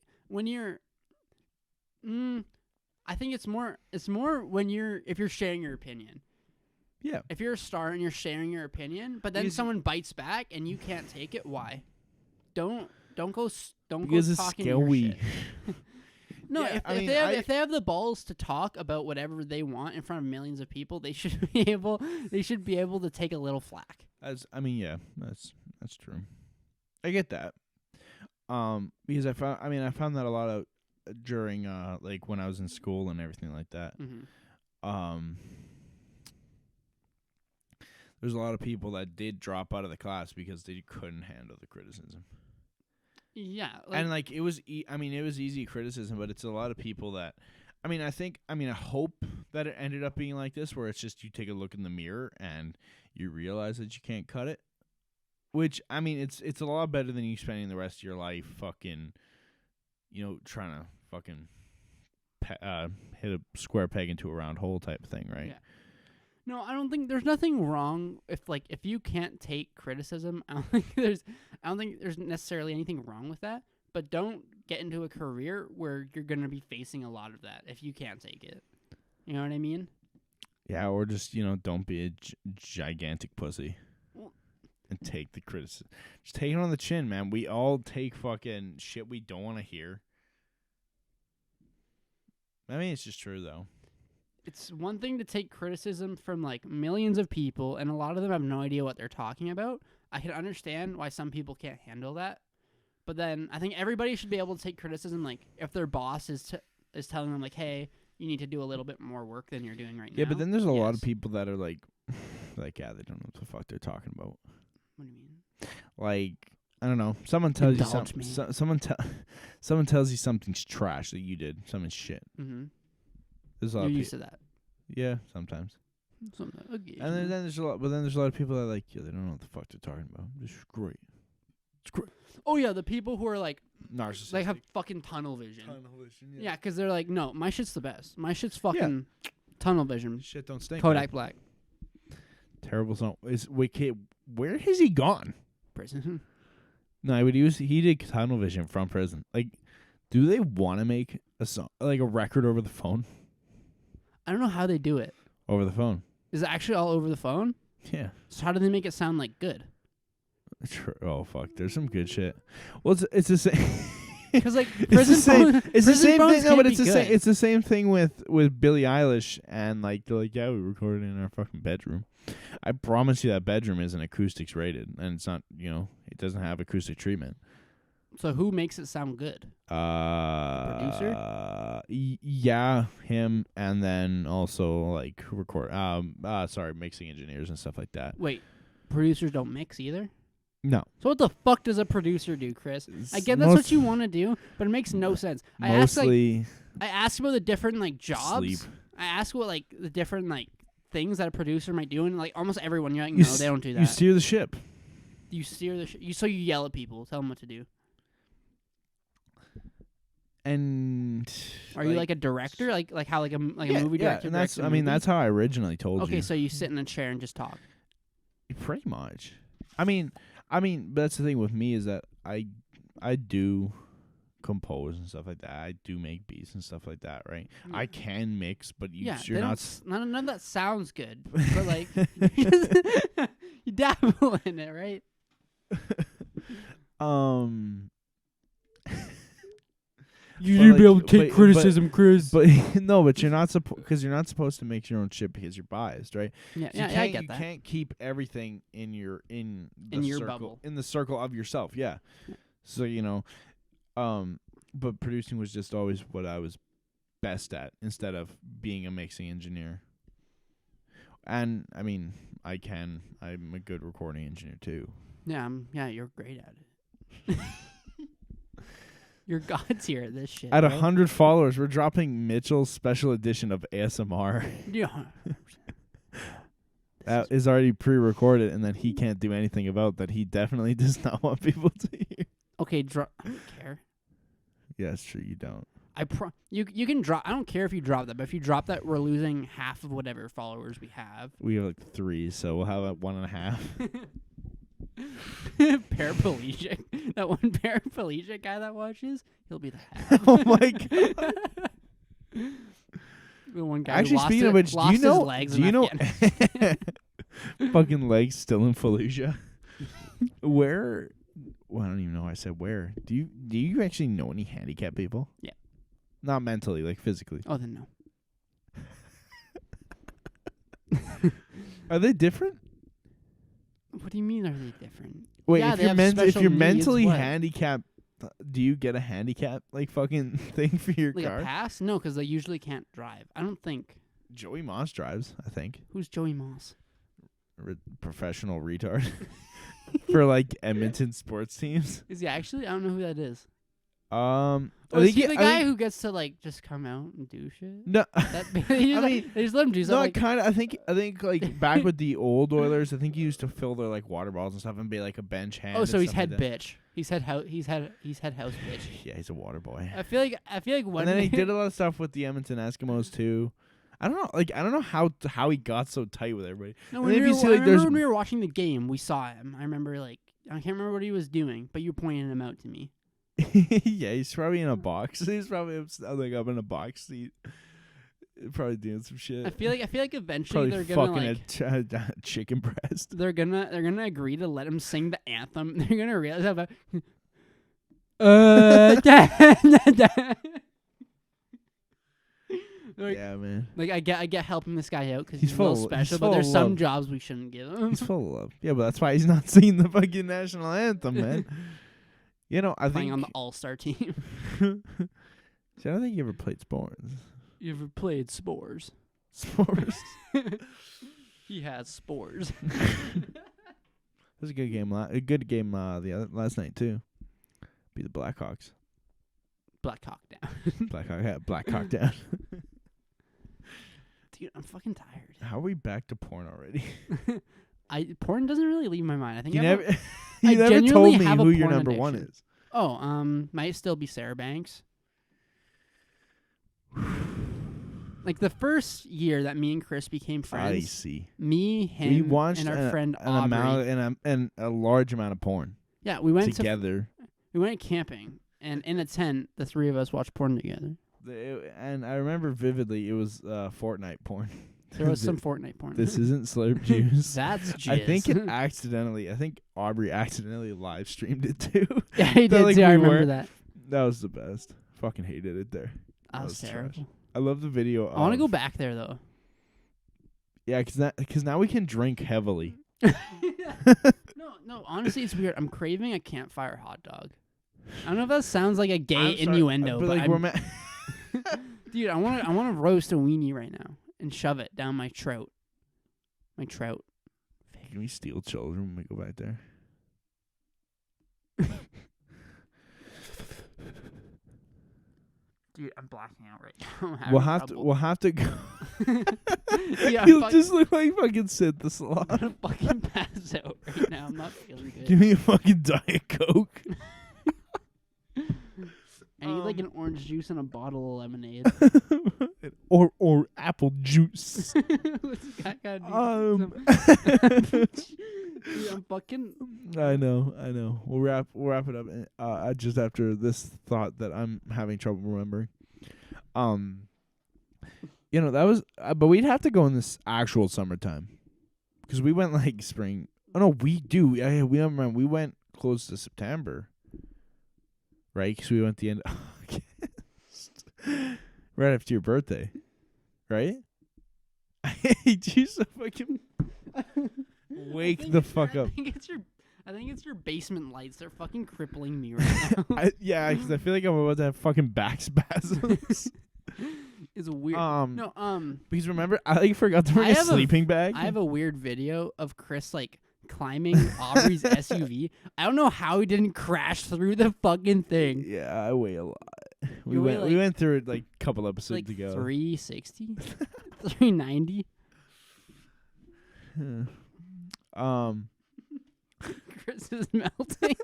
S2: think it's more if you're sharing your opinion.
S1: Yeah.
S2: If you're a star and you're sharing your opinion, but then someone bites back and you can't take it, why? Don't go talking your shit. No,
S1: yeah,
S2: if they have the balls to talk about whatever they want in front of millions of people, they should be able to take a little flack.
S1: That's true. I get that. Because I found that a lot of during like when I was in school and everything like that.
S2: Mm-hmm.
S1: There's a lot of people that did drop out of the class because they couldn't handle the criticism.
S2: Yeah,
S1: and like it was easy criticism, but it's a lot of people that, I hope that it ended up being like this, where it's just you take a look in the mirror and you realize that you can't cut it. Which it's a lot better than you spending the rest of your life fucking, trying to fucking hit a square peg into a round hole type of thing, right?
S2: Yeah. No, I don't think there's nothing wrong if you can't take criticism. I don't think there's necessarily anything wrong with that. But don't get into a career where you're going to be facing a lot of that if you can't take it. You know what I mean?
S1: Yeah, or just don't be a gigantic pussy and take the criticism. Just take it on the chin, man. We all take fucking shit we don't want to hear. It's just true though.
S2: It's one thing to take criticism from like millions of people, and a lot of them have no idea what they're talking about. I can understand why some people can't handle that, but then I think everybody should be able to take criticism. Like if their boss is telling them like, "Hey, you need to do a little bit more work than you're doing right now."
S1: Yeah, but then there's a lot of people that are like, they don't know what the fuck they're talking about.
S2: What do you mean?
S1: Like I don't know. Someone tells you something. Someone tells you something's trash that you did. Something's shit.
S2: Mm-hmm.
S1: You're
S2: used to that.
S1: Yeah, sometimes.
S2: Okay.
S1: And then there's a lot, but then there's a lot of people that are like, they don't know what the fuck they're talking about. It's great. It's great.
S2: Oh yeah, the people who are like
S1: narcissistic.
S2: They have fucking tunnel vision.
S1: Yeah.
S2: Because they're like, no, my shit's the best. My shit's fucking tunnel vision.
S1: Shit don't stink.
S2: Kodak Black.
S1: Terrible song. Where has he gone?
S2: Prison.
S1: No, but he did tunnel vision from prison. Like, do they want to make a song like a record over the phone?
S2: I don't know how they do it.
S1: Over the phone.
S2: Is it actually all over the phone?
S1: Yeah.
S2: So how do they make it sound like good?
S1: Oh fuck! There's some good shit. Well, it's the same.
S2: Because like prison,
S1: it's the same thing. No, but it's
S2: the
S1: same. It's the same thing with Billie Eilish, and like they're like, yeah, we recorded in our fucking bedroom. I promise you that bedroom isn't acoustics rated, and it's not. It doesn't have acoustic treatment.
S2: So who makes it sound good?
S1: Producer? Yeah, him, and then also like mixing engineers and stuff like that.
S2: Wait, producers don't mix either?
S1: No.
S2: So what the fuck does a producer do, Chris? I get that's what you want to do, but it makes no sense. I ask about the different like jobs.
S1: Sleep.
S2: I ask what like the different like things that a producer might do, and like almost everyone you're like, no, they don't do that.
S1: You steer the ship.
S2: You steer the ship. So you yell at people, tell them what to do.
S1: And
S2: are you like a director, like how like a movie director?
S1: And that's how I originally told you.
S2: Okay, so you sit in a chair and just talk.
S1: Pretty much. But that's the thing with me is that I do compose and stuff like that. I do make beats and stuff like that, right?
S2: Yeah.
S1: I can mix, but you're
S2: not. None of that sounds good, but like you dabble in it, right? You need to be able to take criticism, Chris.
S1: But no, but you're not because you're not supposed to make your own shit because you're biased, right?
S2: Yeah,
S1: So
S2: I get that.
S1: You can't keep everything in your
S2: circle,
S1: bubble, in the circle of yourself. Yeah. So but producing was just always what I was best at, instead of being a mixing engineer. And I mean, I'm a good recording engineer too.
S2: Yeah, you're great at it. You're God's here at this shit.
S1: At 100 followers, we're dropping Mitchell's special edition of ASMR.
S2: Yeah.
S1: That is already pre-recorded, and that he can't do anything about, that he definitely does not want people to hear.
S2: Okay, I don't care.
S1: Yeah, it's true, you don't.
S2: You can drop. I don't care if you drop that, but if you drop that, we're losing half of whatever followers we have.
S1: We have 3, so we'll have 1.5.
S2: Paraplegic. That one paraplegic guy that watches, he'll be the half.
S1: Oh my god.
S2: The one guy
S1: actually, speaking of which, do you know fucking legs still in Fallujah? Where? Well, I don't even know why I said where. Do you actually know any handicapped people?
S2: Yeah.
S1: Not mentally, like physically.
S2: Oh, then
S1: no. Are they different?
S2: What do you mean, are they different?
S1: Wait,
S2: yeah,
S1: if you're mentally handicapped, do you get a handicap fucking thing for your car?
S2: Like a pass? No, because they usually can't drive. I don't think.
S1: Joey Moss drives, I think.
S2: Who's Joey Moss?
S1: Professional retard for Edmonton sports teams.
S2: Is he actually? I don't know who that is.
S1: Is
S2: he the guy who gets to just come out and do shit?
S1: No,
S2: they just let him do something.
S1: No, I think back with the old Oilers, I think he used to fill their water bottles and stuff and be a bench hand.
S2: Oh, so he's head bitch. He's head house bitch.
S1: Yeah, he's a water boy.
S2: I feel like one.
S1: And then he did a lot of stuff with the Edmonton Eskimos too. I don't know. I don't know how he got so tight with everybody.
S2: No, I remember when we were watching the game, we saw him. I remember I can't remember what he was doing, but you pointed him out to me.
S1: Yeah, he's probably in a box. He's probably up in a box seat, probably doing some shit.
S2: I feel like eventually
S1: probably
S2: they're gonna
S1: fucking a chicken breast.
S2: They're gonna agree to let him sing the anthem. They're gonna realize how
S1: yeah, man.
S2: I get helping this guy out because he's a little special, but there's some jobs we shouldn't give him.
S1: He's full of love. Yeah, but that's why he's not singing the fucking national anthem, man. I
S2: playing
S1: think
S2: on the all-star team.
S1: See, I don't think you ever played sports.
S2: You ever played spores?
S1: Spores.
S2: He has spores.
S1: It was a good game. Last night too. Be the Blackhawks.
S2: Black Hawk down.
S1: Black Hawk down.
S2: Dude, I'm fucking tired.
S1: How are we back to porn already?
S2: Porn doesn't really leave my mind. I think
S1: you never
S2: told
S1: me who your number one is.
S2: Oh, might still be Sarah Banks. The first year that me and Chris became friends.
S1: I see.
S2: Me, him,
S1: we watched
S2: and our friend Aubrey.
S1: and a large amount of porn.
S2: Yeah, we went
S1: together.
S2: We went camping, and in a tent, the three of us watched porn together.
S1: And I remember vividly, it was Fortnite porn.
S2: There was some Fortnite porn.
S1: This isn't slurp juice.
S2: That's jizz.
S1: I think Aubrey accidentally live streamed it too.
S2: Yeah, he did too. I remember that.
S1: That was the best. Fucking hated it there.
S2: That was terrible.
S1: Trash. I love the video.
S2: I want to go back there though.
S1: Yeah, because now we can drink heavily.
S2: No. Honestly, it's weird. I'm craving a campfire hot dog. I don't know if that sounds like a gay innuendo, but dude, I want to roast a weenie right now and shove it down my trout.
S1: Can we steal children when we go back there?
S2: Dude, I'm blacking out right now.
S1: We'll have to go.
S2: Yeah,
S1: you'll just look like fucking Sid the Sloth.
S2: I'm gonna fucking pass out right now. I'm not feeling good.
S1: Give me a fucking Diet Coke.
S2: I need an orange juice and a bottle of lemonade.
S1: or apple juice.
S2: Dude, I'm fucking.
S1: I know. We'll wrap it up just after this thought that I'm having trouble remembering. That was, but we'd have to go in this actual summertime, because we went spring. Oh no, we do. Yeah, we remember we went close to September, right? Because we went the end right after your birthday, right? I hate you so fucking. Wake the fuck up.
S2: I think it's your basement lights. They're fucking crippling me right now.
S1: Yeah, because I feel like I'm about to have fucking back spasms.
S2: It's weird.
S1: Because remember, I forgot to bring a sleeping bag.
S2: I have a weird video of Chris climbing Aubrey's SUV. I don't know how he didn't crash through the fucking thing.
S1: Yeah, I weigh a lot. We went through it a couple episodes ago.
S2: 360, 390. Chris is melting.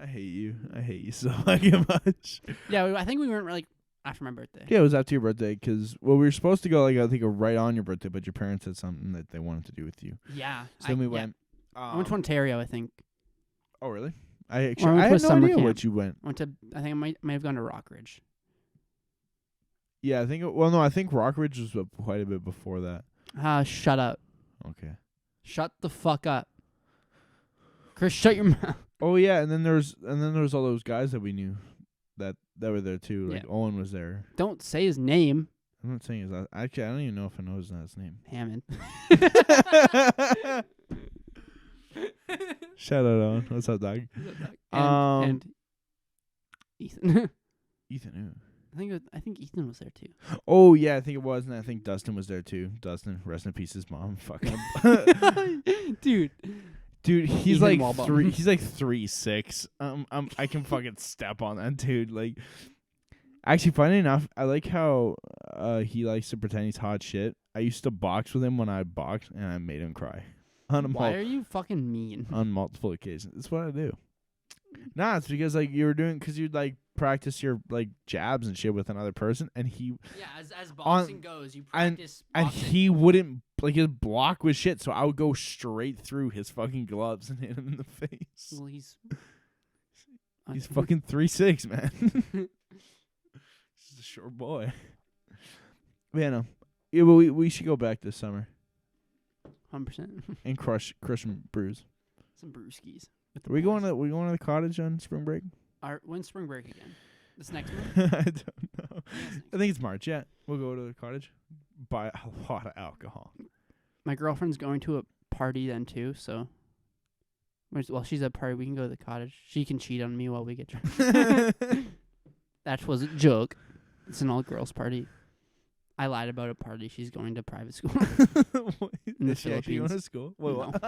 S1: I hate you. I hate you so fucking much.
S2: Yeah, I think we weren't after my birthday.
S1: Yeah, it was after your birthday because we were supposed to go I think right on your birthday, but your parents had something that they wanted to do with you.
S2: Yeah.
S1: So then we went.
S2: I went to Ontario, I think.
S1: Oh really? I had no idea what you went.
S2: I think I might have gone to Rockridge.
S1: Yeah, I think. I think Rockridge was quite a bit before that.
S2: Shut up.
S1: Okay.
S2: Shut the fuck up. Chris, shut your mouth.
S1: Oh yeah, and then there was all those guys that we knew that were there too. Like Owen was there.
S2: Don't say his name.
S1: I'm not saying his last. Actually, I don't even know if I know his last name.
S2: Hammond.
S1: Shout out Owen. What's up, dog?
S2: And Ethan.
S1: Ethan who?
S2: I think Ethan was there too.
S1: Oh yeah, I think it was, and I think Dustin was there too. Dustin, rest in peace, his mom. Fuck him.
S2: Dude,
S1: he's
S2: Ethan
S1: like
S2: Wallbaum.
S1: He's like 3'6". I can fucking step on that dude. Like, actually, funny enough, I like how he likes to pretend he's hot shit. I used to box with him when I boxed, and I made him cry.
S2: Why are you fucking mean?
S1: On multiple occasions. That's what I do. Nah, it's because you were doing because you'd practice your jabs and shit with another person, and he
S2: as boxing goes, you practice
S1: and
S2: boxing.
S1: he wouldn't his block was shit, so I would go straight through his fucking gloves and hit him in the face.
S2: Well, he's
S1: fucking 3'6", man. He's a short boy. Man, yeah, but we should go back this summer.
S2: 100%.
S1: And crush and bruise.
S2: Some brewskis.
S1: Are we going to the cottage on spring break?
S2: When's spring break again? This next month?
S1: I don't know. I think it's March. Yeah, we'll go to the cottage. Buy a lot of alcohol.
S2: My girlfriend's going to a party then too, so while she's at a party, we can go to the cottage. She can cheat on me while we get drunk. That was a joke. It's an all-girls party. I lied about a party. She's going to private school in the Philippines.
S1: She going to school? Wait,
S2: No.
S1: what?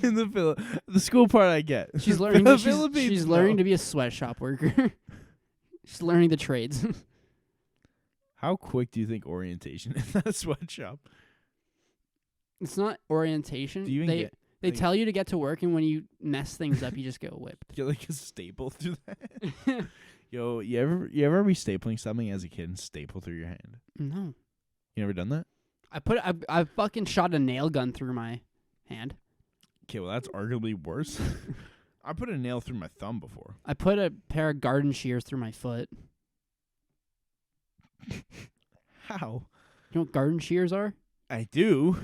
S1: In the school part I get.
S2: She's learning. She's learning to be a sweatshop worker. She's learning the trades.
S1: How quick do you think orientation is at a sweatshop?
S2: It's not orientation.
S1: Do you
S2: they tell you to get to work, and when you mess things up, you just get whipped.
S1: Get a staple through that. Yo, you ever be stapling something as a kid and staple through your hand?
S2: No.
S1: You never done that?
S2: I fucking shot a nail gun through my hand.
S1: Okay, well that's arguably worse. I put a nail through my thumb before.
S2: I put a pair of garden shears through my foot.
S1: How?
S2: You know what garden shears are?
S1: I do.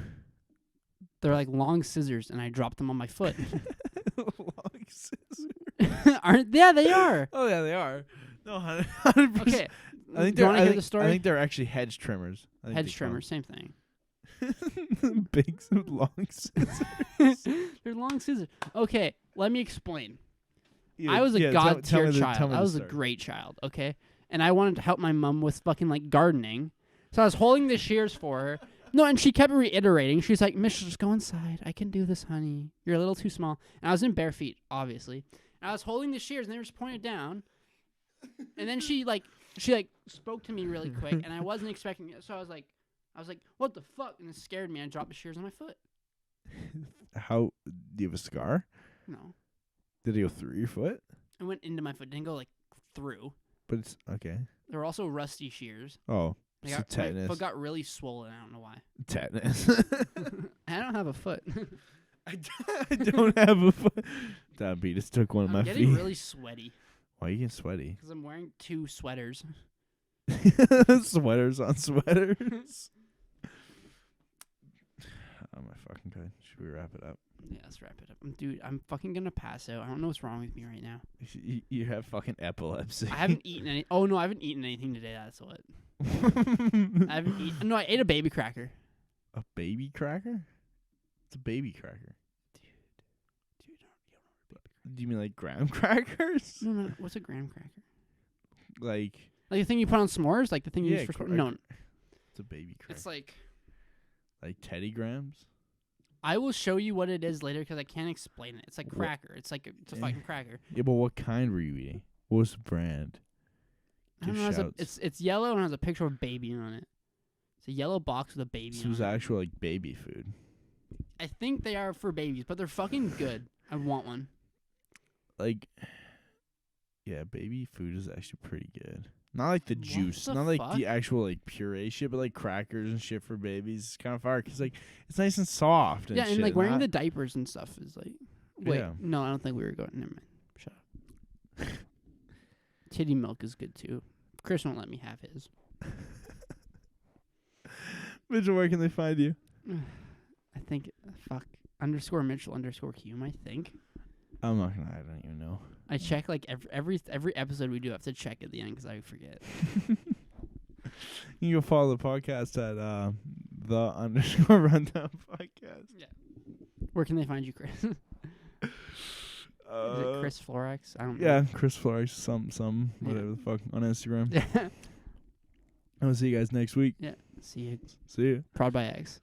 S2: They're like long scissors, and I dropped them on my foot.
S1: Long scissors.
S2: Yeah, they are.
S1: Oh yeah, they are. No, 100%.
S2: Okay.
S1: I think
S2: do you want to hear the story?
S1: I think they're actually hedge trimmers.
S2: Hedge trimmers, same thing.
S1: Big, long scissors.
S2: They're long scissors. Okay, let me explain.
S1: Yeah,
S2: I was a god-tier
S1: tell
S2: child.
S1: me
S2: I was a great child, okay? And I wanted to help my mom with fucking gardening. So I was holding the shears for her. No, and she kept reiterating. She's like, "Mish, just go inside. I can do this, honey. You're a little too small." And I was in bare feet, obviously. And I was holding the shears, and they were just pointed down. And then she spoke to me really quick, and I wasn't expecting it. So I was like, "What the fuck?" And it scared me. I dropped the shears on my foot.
S1: How? Do you have a scar?
S2: No.
S1: Did it go through your foot?
S2: It went into my foot. It didn't go through.
S1: But it's okay.
S2: There were also rusty shears.
S1: Oh, so tetanus.
S2: My foot got really swollen. I don't know why.
S1: Tetanus.
S2: I don't have a foot.
S1: I don't have a foot. Diabetes took one of my feet.
S2: I'm getting really sweaty.
S1: Why are you getting sweaty?
S2: Because I'm wearing 2 sweaters.
S1: Sweaters on sweaters. Oh my fucking god. Should we wrap it up?
S2: Yeah, let's wrap it up. Dude, I'm fucking gonna pass out. I don't know what's wrong with me right now.
S1: You have fucking epilepsy.
S2: I haven't eaten any. Oh no, I haven't eaten anything today. That's what. I haven't eaten. No, I ate a baby cracker.
S1: A baby cracker? It's a baby cracker.
S2: Dude, you don't know what a baby cracker.
S1: Do you mean like graham crackers?
S2: No. What's a graham cracker?
S1: Like
S2: the thing you put on s'mores, like the thing you use for s'mores. No,
S1: it's a baby cracker.
S2: it's like
S1: Teddy Grahams.
S2: I will show you what it is later because I can't explain it. It's like cracker. It's a fucking cracker.
S1: Yeah, but what kind were you eating? What was the brand?
S2: I don't know. It's yellow and has a picture of a baby on it. It's a yellow box with a baby.
S1: So it was actual like baby food.
S2: I think they are for babies, but they're fucking good. I want one.
S1: Like, yeah, baby food is actually pretty good. Not like the juice, not
S2: fuck?
S1: like the actual like puree shit, but like crackers and shit for babies. It's kind of fire because like it's nice and soft. And
S2: yeah, and
S1: shit,
S2: like wearing the diapers and stuff is like. Wait,
S1: yeah.
S2: no, I don't think we were going. Never mind. Shut up. Titty milk is good too. Chris won't let me have his.
S1: Mitchell, where can they find you?
S2: I think _Mitchell_Hume. I think.
S1: I'm not gonna. I don't even know.
S2: I check like every episode we do. I have to check at the end because I forget.
S1: You can follow the podcast at _rundown podcast.
S2: Yeah. Where can they find you, Chris? Is it Chris Florex? I don't know.
S1: Yeah, Chris Florex. Some whatever the fuck on Instagram.
S2: Yeah.
S1: I will see you guys next week.
S2: Yeah. See you.
S1: See you.
S2: Prod by Eggs.